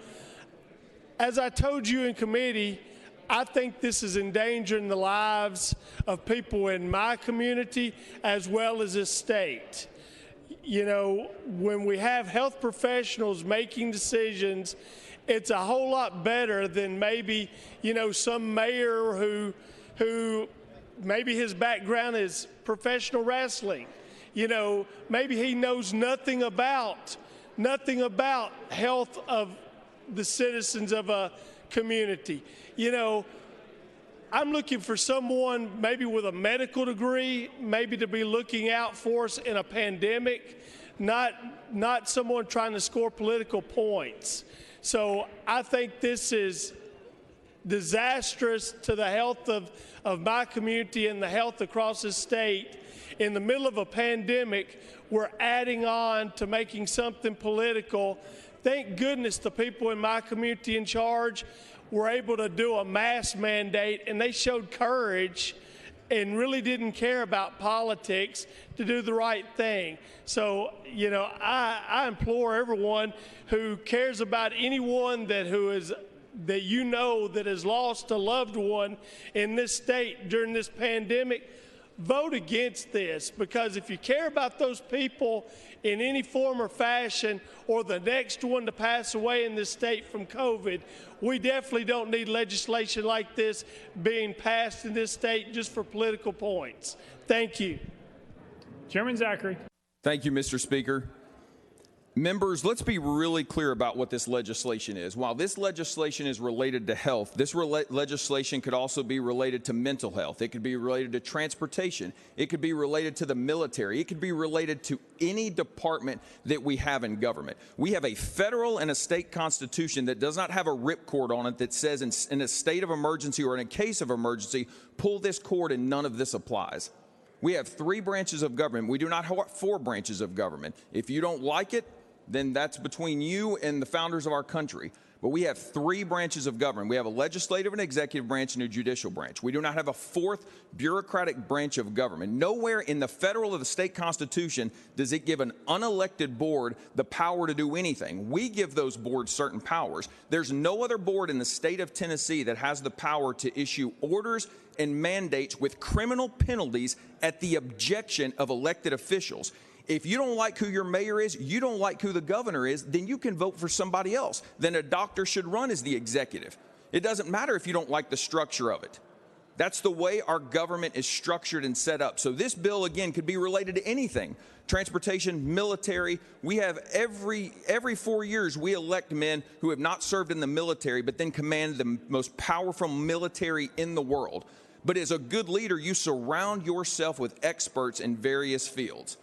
As I told you in committee, I think this is endangering the lives of people in my community as well as this state. You know, when we have health professionals making decisions, it's a whole lot better than maybe, you know, some mayor who maybe his background is professional wrestling. You know, maybe he knows nothing about health of the citizens of a community. You know, I'm looking for someone maybe with a medical degree, maybe to be looking out for us in a pandemic, not someone trying to score political points. So I think this is disastrous to the health of my community and the health across the state. In the middle of a pandemic, we're adding on to making something political. Thank goodness the people in my community in charge were able to do a mask mandate, and they showed courage and really didn't care about politics to do the right thing. So, you know, I implore everyone who cares about anyone that you know that has lost a loved one in this state during this pandemic, vote against this, because if you care about those people in any form or fashion, or the next one to pass away in this state from COVID, we definitely don't need legislation like this being passed in this state just for political points. Thank you. Chairman Zachary. Thank you, Mr. Speaker. Members, let's be really clear about what this legislation is. While this legislation is related to health, this legislation could also be related to mental health. It could be related to transportation. It could be related to the military. It could be related to any department that we have in government. We have a federal and a state constitution that does not have a ripcord on it that says in a state of emergency or in a case of emergency, pull this cord and none of this applies. We have 3 branches of government. We do not have 4 branches of government. If you don't like it, then that's between you and the founders of our country. But we have 3 branches of government. We have a legislative, an executive branch, and a judicial branch. We do not have a 4th bureaucratic branch of government. Nowhere in the federal or the state constitution does it give an unelected board the power to do anything. We give those boards certain powers. There's no other board in the state of Tennessee that has the power to issue orders and mandates with criminal penalties at the objection of elected officials. If you don't like who your mayor is, you don't like who the governor is, then you can vote for somebody else. Then a doctor should run as the executive. It doesn't matter if you don't like the structure of it. That's the way our government is structured and set up. So this bill, again, could be related to anything. Transportation, military. We have every 4 years we elect men who have not served in the military but then command the most powerful military in the world. But as a good leader, you surround yourself with experts in various fields.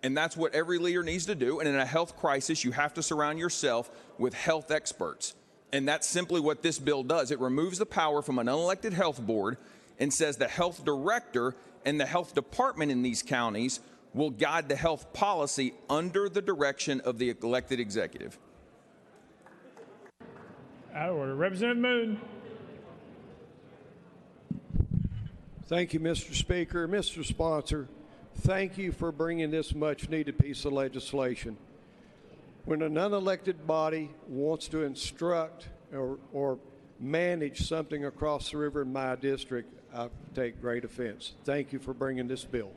And that's what every leader needs to do. And in a health crisis, you have to surround yourself with health experts. And that's simply what this bill does. It removes the power from an unelected health board and says the health director and the health department in these counties will guide the health policy under the direction of the elected executive. Out of order. Representative Moon. Thank you, Mr. Speaker. Mr. Sponsor, thank you for bringing this much-needed piece of legislation. When an unelected body wants to instruct or manage something across the river in my district, I take great offense. Thank you for bringing this bill.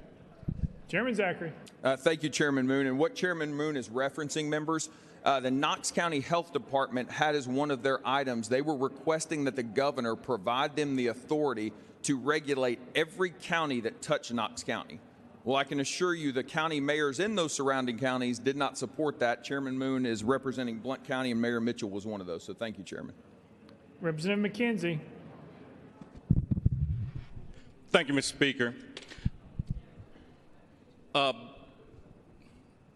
Chairman Zachary. Thank you, Chairman Moon. And what Chairman Moon is referencing, members, the Knox County Health Department had as one of their items, they were requesting that the governor provide them the authority to regulate every county that touched Knox County. Well, I can assure you the county mayors in those surrounding counties did not support that. Chairman Moon is representing Blount County, and Mayor Mitchell was one of those. So thank you, Chairman. Representative McKenzie. Thank you, Mr. Speaker.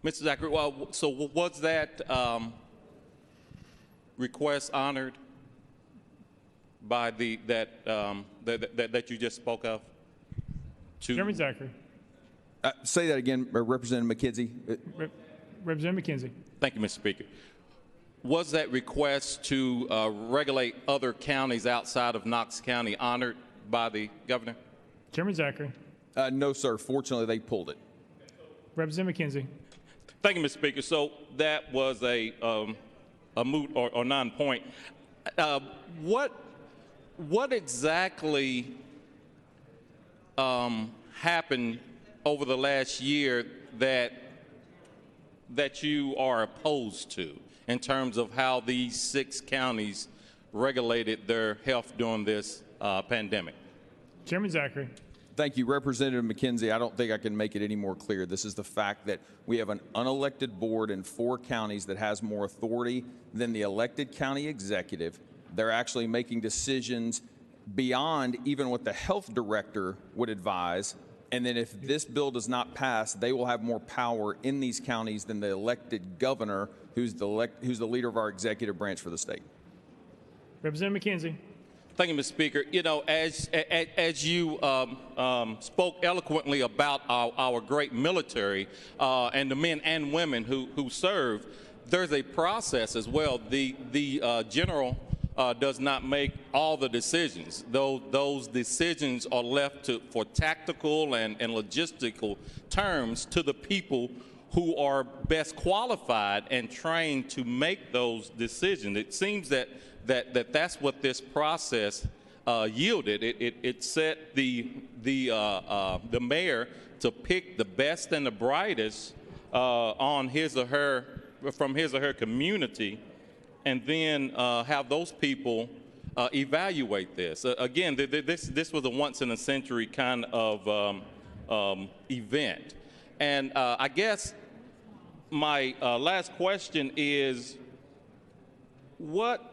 Mr. Zachary, well, so was that request honored by that you just spoke of? Chairman Zachary. Say that again, Representative McKenzie. Representative McKenzie. Thank you, Mr. Speaker. Was that request to regulate other counties outside of Knox County honored by the governor? Chairman Zachary. No, sir. Fortunately, they pulled it. Representative McKenzie. Thank you, Mr. Speaker. So that was a moot or non-point. What exactly happened over the last year that you are opposed to in terms of how these 6 counties regulated their health during this pandemic? Chairman Zachary. Thank you, Representative McKenzie. I don't think I can make it any more clear. This is the fact that we have an unelected board in 4 counties that has more authority than the elected county executive. They're actually making decisions beyond even what the health director would advise. And then if this bill does not pass, they will have more power in these counties than the elected governor, who's the leader of our executive branch for the state. Representative McKenzie. Thank you, Mr. Speaker. You know, as you spoke eloquently about our great military and the men and women who serve, there's a process as well. The general does not make all the decisions. Those decisions are left for tactical and logistical terms to the people who are best qualified and trained to make those decisions. It seems that's what this process yielded. It set the mayor to pick the best and the brightest from his or her community, and then have those people evaluate this. Again, this was a once-in-a-century kind of event. And I guess my last question is, what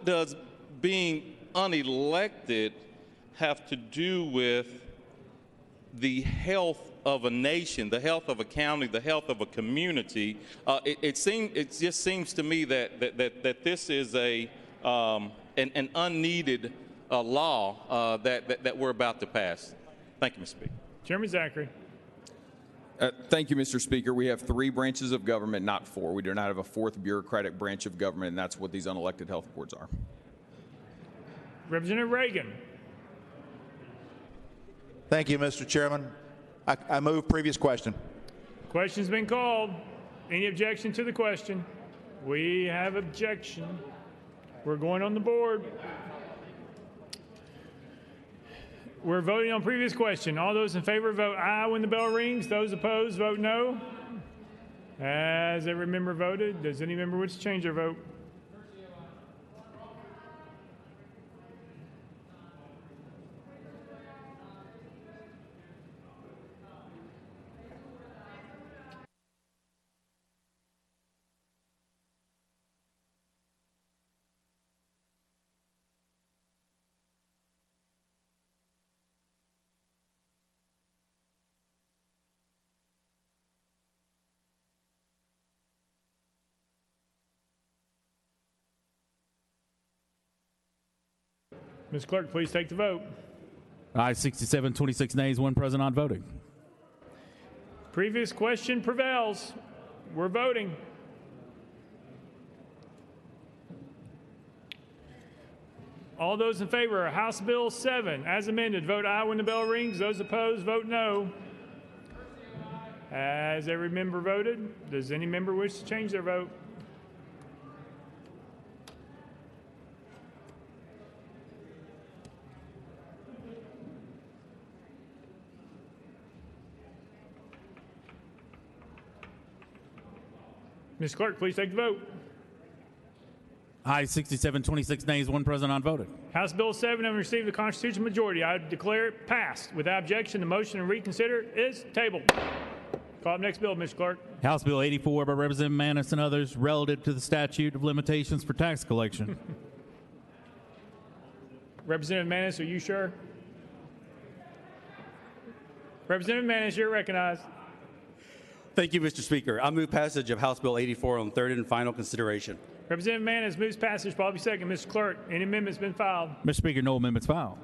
does being unelected have to do with the health of a nation, the health of a county, the health of a community? It just seems to me that this is an unneeded law that we're about to pass. Thank you, Mr. Speaker. Chairman Zachary. Thank you, Mr. Speaker. We have 3 branches of government, not 4. We do not have a 4th bureaucratic branch of government, and that's what these unelected health boards are. Representative Reagan. Thank you, Mr. Chairman. I move previous question. Question's been called. Any objection to the question? We have objection. We're going on the board. We're voting on previous question. All those in favor vote aye when the bell rings. Those opposed vote no. Has every member voted? Does any member wish to change their vote? Ms. Clerk, please take the vote. Aye, 67, 26 nays, 1 present, not voting. Previous question prevails. We're voting. All those in favor of House Bill 7 as amended, vote aye when the bell rings. Those opposed, vote no. Has every member voted? Does any member wish to change their vote? Ms. Clerk, please take the vote. Aye, 67, 26 nays, 1 present, not voted. House Bill 7 having received the constitutional majority, I declare it passed. Without objection, the motion to reconsider is tabled. Call up next bill, Mr. Clerk. House Bill 84 by Representative Manis and others, relative to the statute of limitations for tax collection. Representative Manis, are you sure? Representative Manis, you're recognized. Thank you, Mr. Speaker. I move passage of House Bill 84 on third and final consideration. Representative Manis moves passage. Probably second. Mr. Clerk, any amendments been filed? Mr. Speaker, no amendments filed.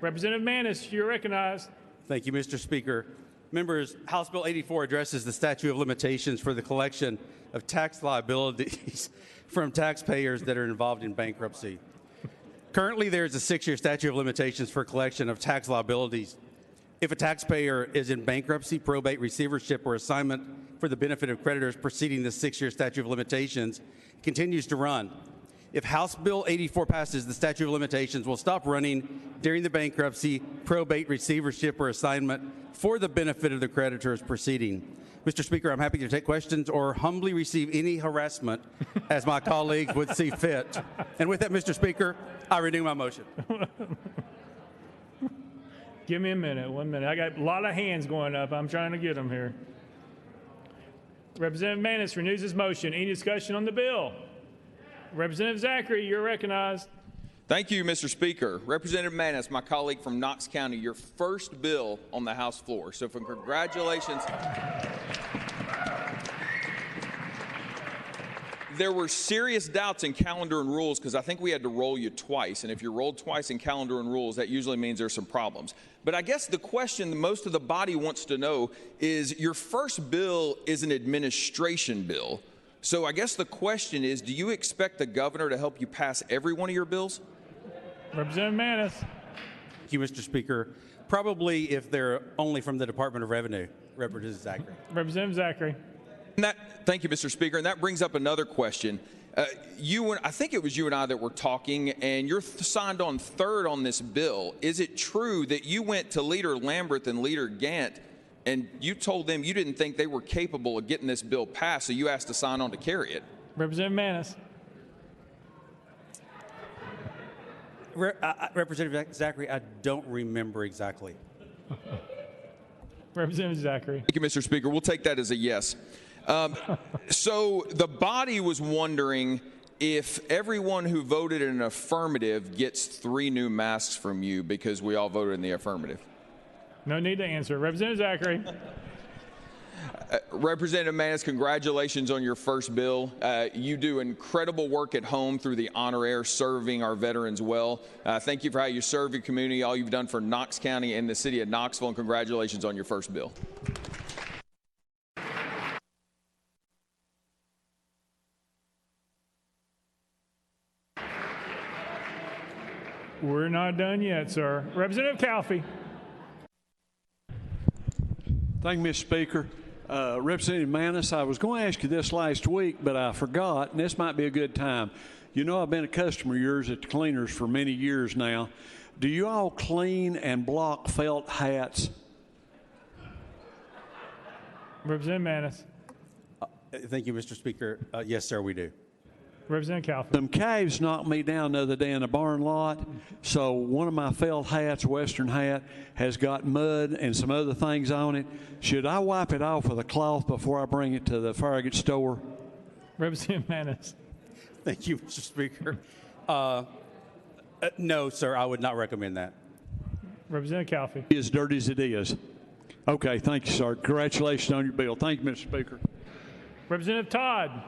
Representative Manis, you're recognized. Thank you, Mr. Speaker. Members, House Bill 84 addresses the statute of limitations for the collection of tax liabilities from taxpayers that are involved in bankruptcy. Currently, there is a 6-year statute of limitations for collection of tax liabilities if a taxpayer is in bankruptcy, probate, receivership, or assignment for the benefit of creditors preceding the 6-year statute of limitations continues to run. If House Bill 84 passes, the statute of limitations will stop running during the bankruptcy, probate, receivership, or assignment for the benefit of the creditors proceeding. Mr. Speaker, I'm happy to take questions or humbly receive any harassment as my colleagues would see fit. And with that, Mr. Speaker, I renew my motion. Give me a minute, 1 minute. I got a lot of hands going up. I'm trying to get them here. Representative Manis renews his motion. Any discussion on the bill? Representative Zachary, you're recognized. Thank you, Mr. Speaker. Representative Manis, my colleague from Knox County, your first bill on the House floor. So congratulations. There were serious doubts in calendar and rules because I think we had to roll you twice. And if you're rolled twice in calendar and rules, that usually means there's some problems. But I guess the question most of the body wants to know is your first bill is an administration bill. So I guess the question is, do you expect the governor to help you pass every one of your bills? Representative Manis. Thank you, Mr. Speaker. Probably if they're only from the Department of Revenue. Representative Zachary. Representative Zachary. Thank you, Mr. Speaker. And that brings up another question. I think it was you and I that were talking, and you're signed on third on this bill. Is it true that you went to Leader Lamberth and Leader Gant and you told them you didn't think they were capable of getting this bill passed, so you asked to sign on to carry it? Representative Manis. Representative Zachary, I don't remember exactly. Representative Zachary. Thank you, Mr. Speaker. We'll take that as a yes. So the body was wondering if everyone who voted in an affirmative gets 3 new masks from you because we all voted in the affirmative. No need to answer. Representative Zachary. Representative Manis, congratulations on your first bill. You do incredible work at home through the Honor Air, serving our veterans well. Thank you for how you serve your community, all you've done for Knox County and the city of Knoxville, and congratulations on your first bill. We're not done yet, sir. Representative Calfee. Thank you, Mr. Speaker. Representative Manis, I was going to ask you this last week, but I forgot, and this might be a good time. You know, I've been a customer of yours at the cleaners for many years now. Do you all clean and block felt hats? Representative Manis. Thank you, Mr. Speaker. Yes, sir, we do. Representative Calfee. Them calves knocked me down the other day in a barn lot, so one of my felt hats, Western hat, has got mud and some other things on it. Should I wipe it off with a cloth before I bring it to the Farragut store? Representative Manis. Thank you, Mr. Speaker. No, sir, I would not recommend that. Representative Calfee. As dirty as it is. Okay, thank you, sir. Congratulations on your bill. Thank you, Mr. Speaker. Representative Todd.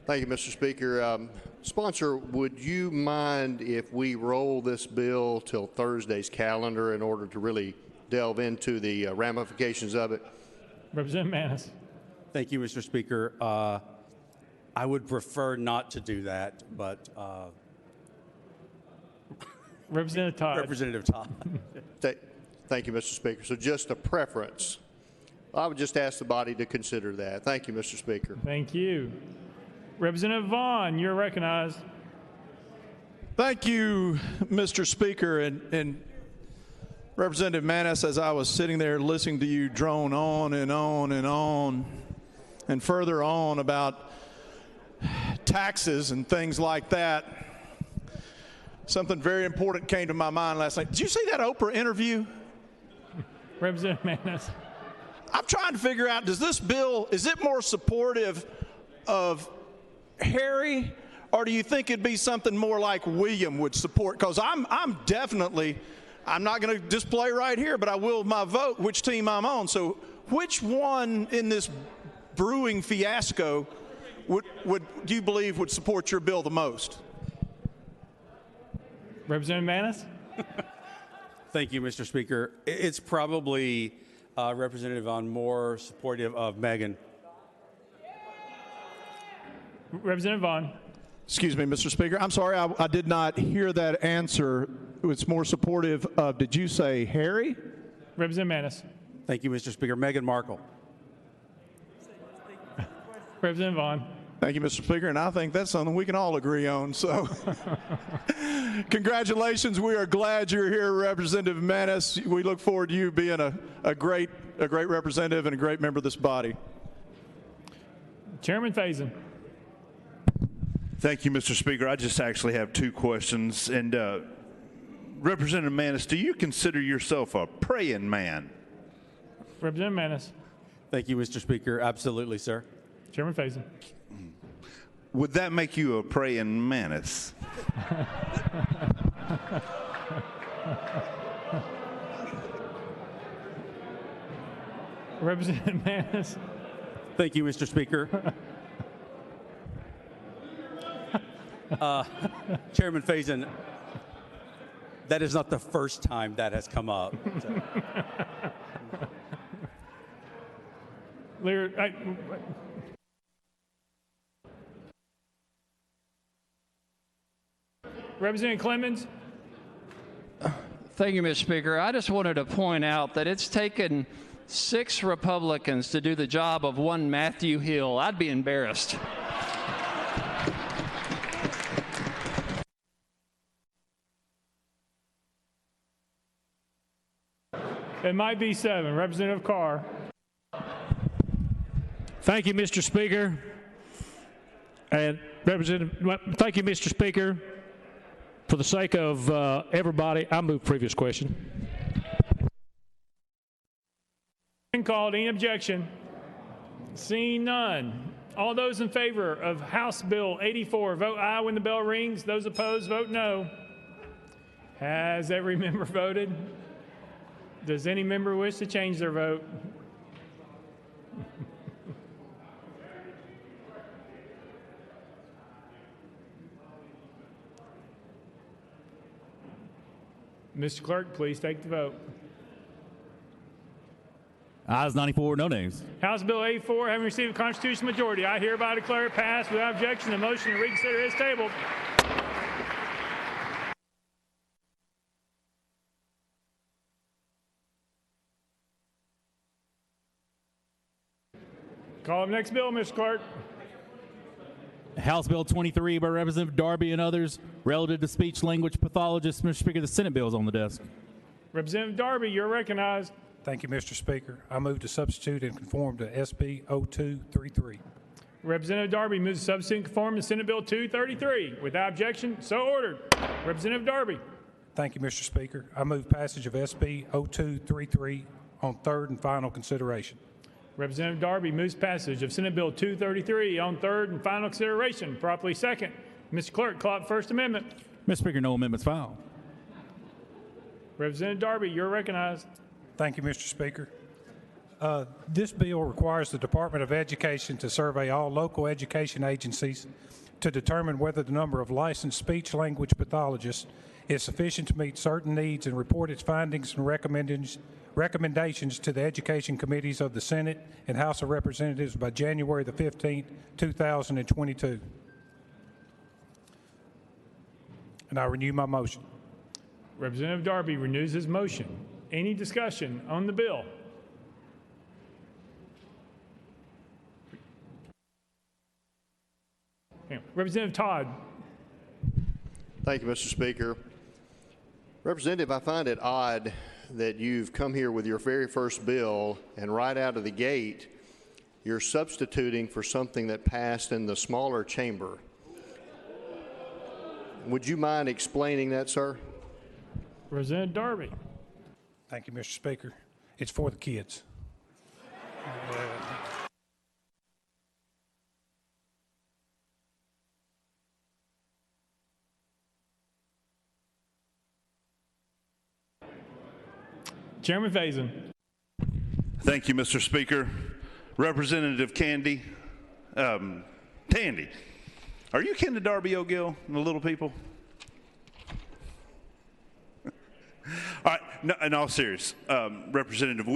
Thank you, Mr. Speaker. Sponsor, would you mind if we roll this bill till Thursday's calendar in order to really delve into the ramifications of it? Representative Manis. Thank you, Mr. Speaker. I would prefer not to do that, but Representative Todd. Representative Todd. Thank you, Mr. Speaker. So just a preference. I would just ask the body to consider that. Thank you, Mr. Speaker. Thank you. Representative Vaughn, you're recognized. Thank you, Mr. Speaker. And Representative Manis, as I was sitting there listening to you drone on and on and on and further on about taxes and things like that, something very important came to my mind last night. Did you see that Oprah interview? Representative Manis. I'm trying to figure out, does this bill, is it more supportive of Harry, or do you think it'd be something more like William would support? Because I'm definitely, I'm not going to display right here, but I will my vote which team I'm on. So which one in this brewing fiasco do you believe would support your bill the most? Representative Manis? Thank you, Mr. Speaker. It's probably Representative Vaughn more supportive of Megan. Representative Vaughn. Excuse me, Mr. Speaker. I'm sorry, I did not hear that answer. It's more supportive of, did you say Harry? Representative Manis. Thank you, Mr. Speaker. Meghan Markle. Representative Vaughn. Thank you, Mr. Speaker, and I think that's something we can all agree on. So, congratulations. We are glad you're here, Representative Manis. We look forward to you being a great representative and a great member of this body. Chairman Faison. Thank you, Mr. Speaker. I just actually have two questions. And Representative Manis, do you consider yourself a praying man? Representative Manis. Thank you, Mr. Speaker. Absolutely, sir. Chairman Faison. Would that make you a praying Manis? Representative Manis. Thank you, Mr. Speaker. Chairman Faison, that is not the first time that has come up. So. Representative Clemens. Thank you, Mr. Speaker. I just wanted to point out that it's taken 6 Republicans to do the job of one Matthew Hill. I'd be embarrassed. It might be 7. Representative Carr. Thank you, Mr. Speaker. And thank you, Mr. Speaker. For the sake of everybody, I move previous question. Called. Any objection? Seeing none. All those in favor of House Bill 84, vote aye when the bell rings. Those opposed, vote no. Has every member voted? Does any member wish to change their vote? Mr. Clerk, please take the vote. Ayes 94, no names. House Bill 84, having received a constitutional majority, I hereby declare it passed without objection. The motion to reconsider is tabled. Call up next bill, Mr. Clerk. House Bill 23 by Representative Darby and others, relative to speech language pathologists. Mr. Speaker, the Senate bill is on the desk. Representative Darby, you're recognized. Thank you, Mr. Speaker. I move to substitute and conform to SB 0233. Representative Darby moves to substitute and conform to Senate Bill 233. Without objection, so ordered. Representative Darby. Thank you, Mr. Speaker. I move passage of SB 0233 on third and final consideration. Representative Darby moves passage of Senate Bill 233 on third and final consideration. Properly second. Mr. Clerk, call up First Amendment. Mr. Speaker, no amendments filed. Representative Darby, you're recognized. Thank you, Mr. Speaker. This bill requires the Department of Education to survey all local education agencies to determine whether the number of licensed speech-language pathologists is sufficient to meet certain needs and report its findings and recommendations to the education committees of the Senate and House of Representatives by January the 15th, 2022. And I renew my motion. Representative Darby renews his motion. Any discussion on the bill? Representative Todd. Thank you, Mr. Speaker. Representative, I find it odd that you've come here with your very first bill and right out of the gate you're substituting for something that passed in the smaller chamber. Would you mind explaining that, sir? Representative Darby. Thank you, Mr. Speaker. It's for the kids. Chairman Faison. Thank you, Mr. Speaker. Representative Tandy, are you kin to Darby O'Gill and the Little People? All right, no, in all serious, Representative,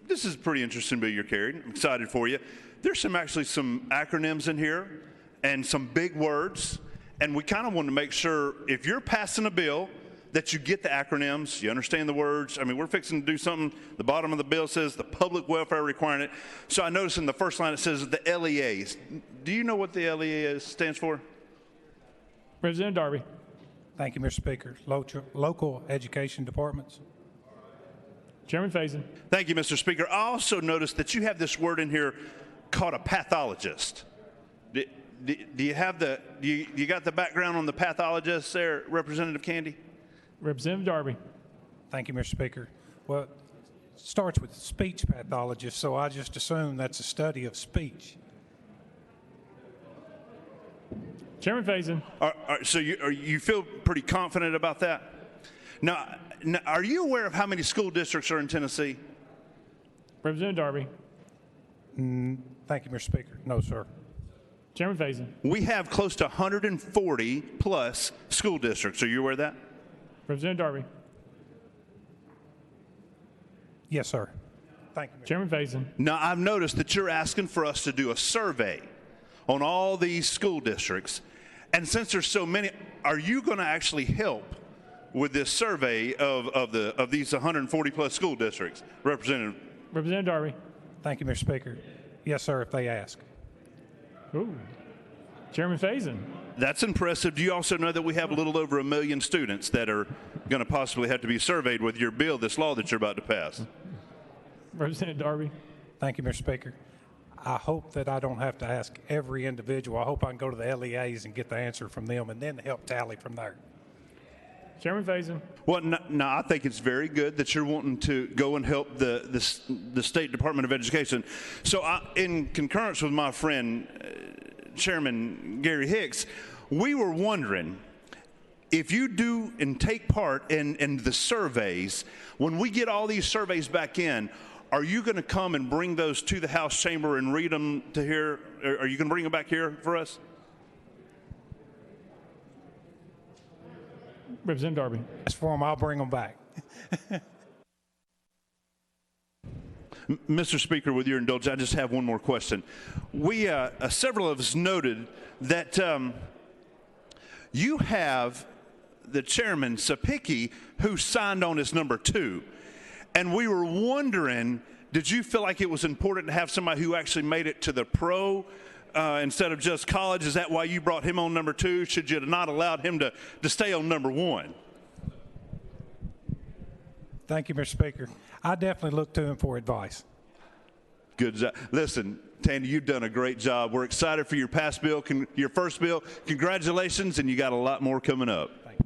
this is a pretty interesting bill you're carrying. I'm excited for you. There's actually some acronyms in here and some big words, and we kind of want to make sure if you're passing a bill that you get the acronyms, you understand the words. I mean, we're fixing to do something. The bottom of the bill says the public welfare requirement. So I noticed in the first line it says the LEAs. Do you know what the LEA stands for? Representative Darby. Thank you, Mr. Speaker. Local education departments. Chairman Faison. Thank you, Mr. Speaker. I also noticed that you have this word in here called a pathologist. Do you have you got the background on the pathologist there, Representative Candy? Representative Darby. Thank you, Mr. Speaker. Well, it starts with speech pathologist, so I just assume that's a study of speech. Chairman Faison. All right, so you feel pretty confident about that? Now, are you aware of how many school districts are in Tennessee? Representative Darby. Thank you, Mr. Speaker. No, sir. Chairman Faison. We have close to 140 plus school districts. Are you aware of that? Representative Darby. Yes, sir. Thank you, Mr. Chairman Faison. Now, I've noticed that you're asking for us to do a survey on all these school districts. And since there's so many, are you going to actually help with this survey of these 140 plus school districts? Representative Darby. Thank you, Mr. Speaker. Yes, sir, if they ask. Ooh. Chairman Faison. That's impressive. Do you also know that we have a little over 1 million students that are going to possibly have to be surveyed with your bill, this law that you're about to pass? Representative Darby. Thank you, Mr. Speaker. I hope that I don't have to ask every individual. I hope I can go to the LEAs and get the answer from them and then help tally from there. Chairman Faison. Well, no, I think it's very good that you're wanting to go and help the State Department of Education. So in concurrence with my friend, Chairman Gary Hicks, we were wondering if you do and take part in the surveys, when we get all these surveys back in, are you going to come and bring those to the House chamber and read them to here? Are you going to bring them back here for us? Representative Darby. As for them, I'll bring them back. Mr. Speaker, with your indulgence, I just have one more question. We, several of us noted that you have the chairman, Sapicki, who signed on as number 2. And we were wondering, did you feel like it was important to have somebody who actually made it to the pro instead of just college? Is that why you brought him on number 2? Should you have not allowed him to stay on number 1? Thank you, Mr. Speaker. I definitely look to him for advice. Good job. Listen, Tandy, you've done a great job. We're excited for your first bill. Congratulations, and you got a lot more coming up. Thank you.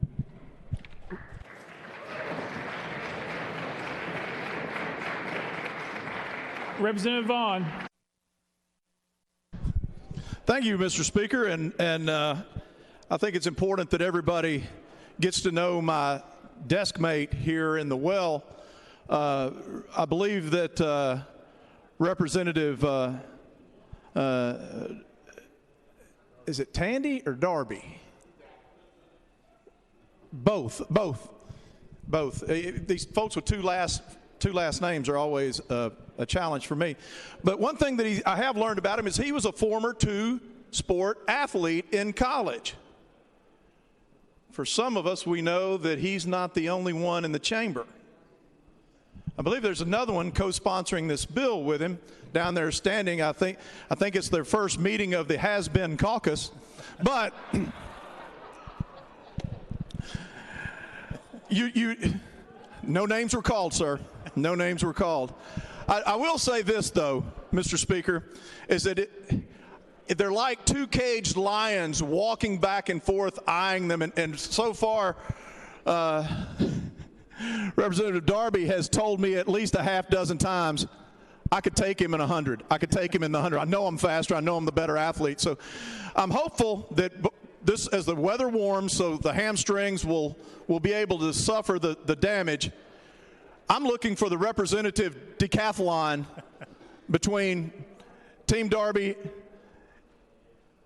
Representative Vaughn. Thank you, Mr. Speaker, and I think it's important that everybody gets to know my desk mate here in the well. I believe that Representative, is it Tandy or Darby? Both. These folks with two last names are always a challenge for me. But one thing that I have learned about him is he was a former 2-sport athlete in college. For some of us, we know that he's not the only one in the chamber. I believe there's another one co-sponsoring this bill with him down there standing. I think it's their first meeting of the Has-Been Caucus. But no names were called, sir. No names were called. I will say this, though, Mr. Speaker, is that they're like 2 caged lions walking back and forth, eyeing them. And so far, Representative Darby has told me at least a half dozen times, I could take him in 100. I could take him in the 100. I know I'm faster. I know I'm the better athlete. So I'm hopeful that this, as the weather warms, so the hamstrings will be able to suffer the damage. I'm looking for the representative decathlon between Team Darby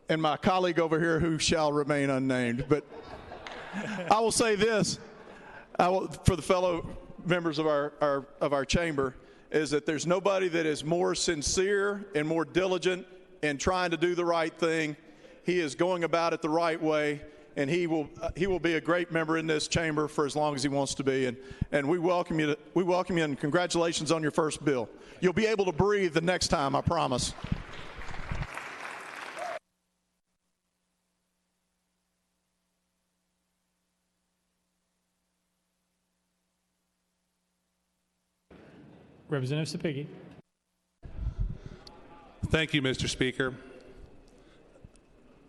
and my colleague over here who shall remain unnamed. But I will say this, for the fellow members of our chamber, is that there's nobody that is more sincere and more diligent in trying to do the right thing. He is going about it the right way, and he will be a great member in this chamber for as long as he wants to be. And we welcome you. And congratulations on your first bill. You'll be able to breathe the next time, I promise. Representative Sapigi. Thank you, Mr. Speaker.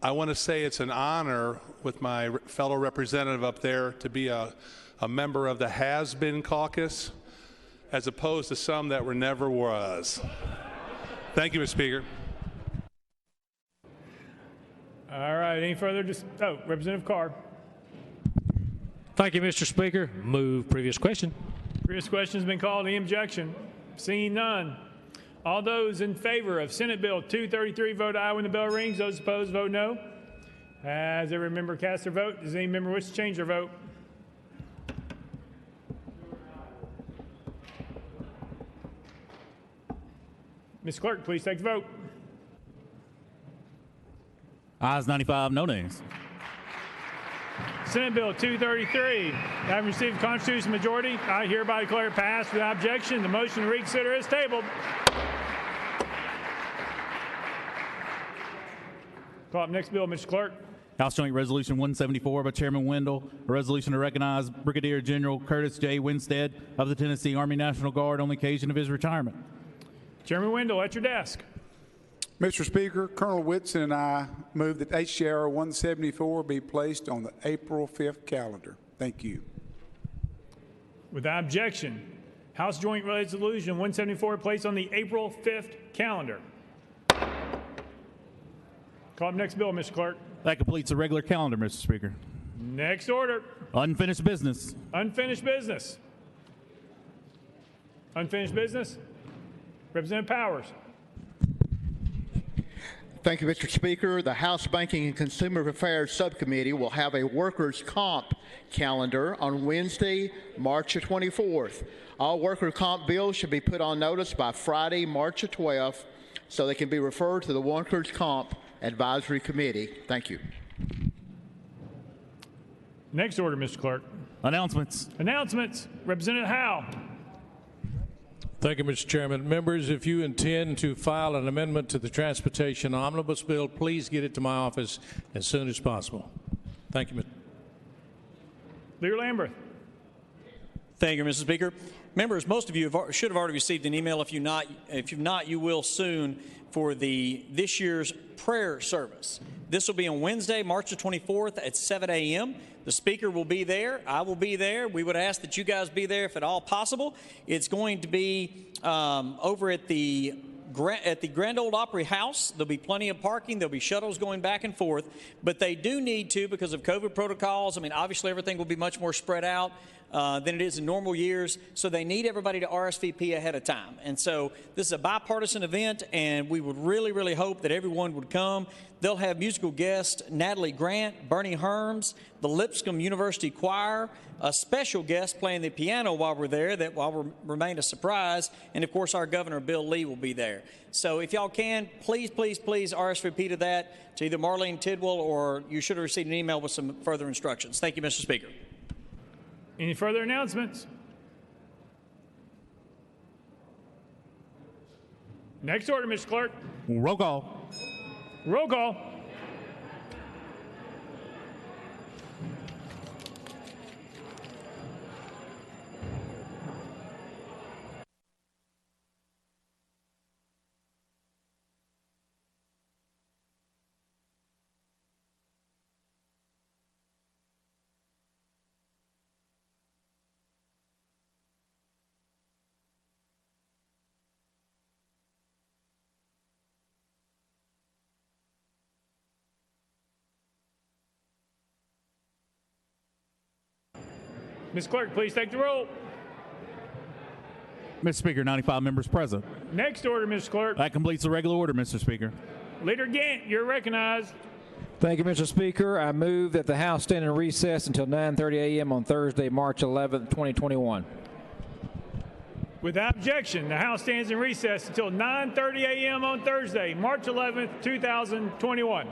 I want to say it's an honor with my fellow representative up there to be a member of the has-been caucus as opposed to some that were never was. Thank you, Mr. Speaker. All right, any further? Representative Carr. Thank you, Mr. Speaker. Move previous question. Previous question has been called. Any objection? Seeing none. All those in favor of Senate Bill 233 vote aye when the bell rings. Those opposed vote no. Has every member cast their vote? Does any member wish to change their vote? Ms. Clerk, please take the vote. Ayes 95, no nays. Senate Bill 233, having received a constitutional majority, I hereby declare it passed without objection. The motion to reconsider is tabled. Call up next bill, Mr. Clerk. House Joint Resolution 174 by Chairman Wendell, a resolution to recognize Brigadier General Curtis J. Winstead of the Tennessee Army National Guard on the occasion of his retirement. Chairman Wendell, at your desk. Mr. Speaker, Colonel Whitson and I move that HJR 174 be placed on the April 5th calendar. Thank you. Without objection, House Joint Resolution 174 placed on the April 5th calendar. Call up next bill, Mr. Clerk. That completes the regular calendar, Mr. Speaker. Next order. Unfinished business. Unfinished business. Unfinished business. Representative Powers. Thank you, Mr. Speaker. The House Banking and Consumer Affairs Subcommittee will have a workers' comp calendar on Wednesday, March 24th. All worker comp bills should be put on notice by Friday, March 12th, so they can be referred to the Workers' Comp Advisory Committee. Thank you. Next order, Mr. Clerk. Announcements. Announcements. Representative Howe. Thank you, Mr. Chairman. Members, if you intend to file an amendment to the Transportation Omnibus Bill, please get it to my office as soon as possible. Thank you, Mr. Leader Lamberth. Thank you, Mr. Speaker. Members, most of you should have already received an email. If you've not, you will soon for this year's prayer service. This will be on Wednesday, March the 24th at 7 a.m. The speaker will be there. I will be there. We would ask that you guys be there if at all possible. It's going to be over at the Grand Ole Opry House. There'll be plenty of parking. There'll be shuttles going back and forth. But they do need to, because of COVID protocols, I mean, obviously everything will be much more spread out than it is in normal years. So they need everybody to RSVP ahead of time. And so this is a bipartisan event, and we would really, really hope that everyone would come. They'll have musical guests Natalie Grant, Bernie Herms, the Lipscomb University Choir, a special guest playing the piano while we're there that will remain a surprise, and of course our Governor Bill Lee will be there. So if y'all can, please, please, please RSVP to that, to either Marlene Tidwell, or you should have received an email with some further instructions. Thank you, Mr. Speaker. Any further announcements? Next order, Mr. Clerk. Roll call. Roll call. Ms. Clerk, please take the roll. Mr. Speaker, 95 members present. Next order, Mr. Clerk. That completes the regular order, Mr. Speaker. Leader Gant, you're recognized. Thank you, Mr. Speaker. I move that the House stand in recess until 9:30 a.m. on Thursday, March 11th, 2021. Without objection, the House stands in recess until 9:30 a.m. on Thursday, March 11th, 2021.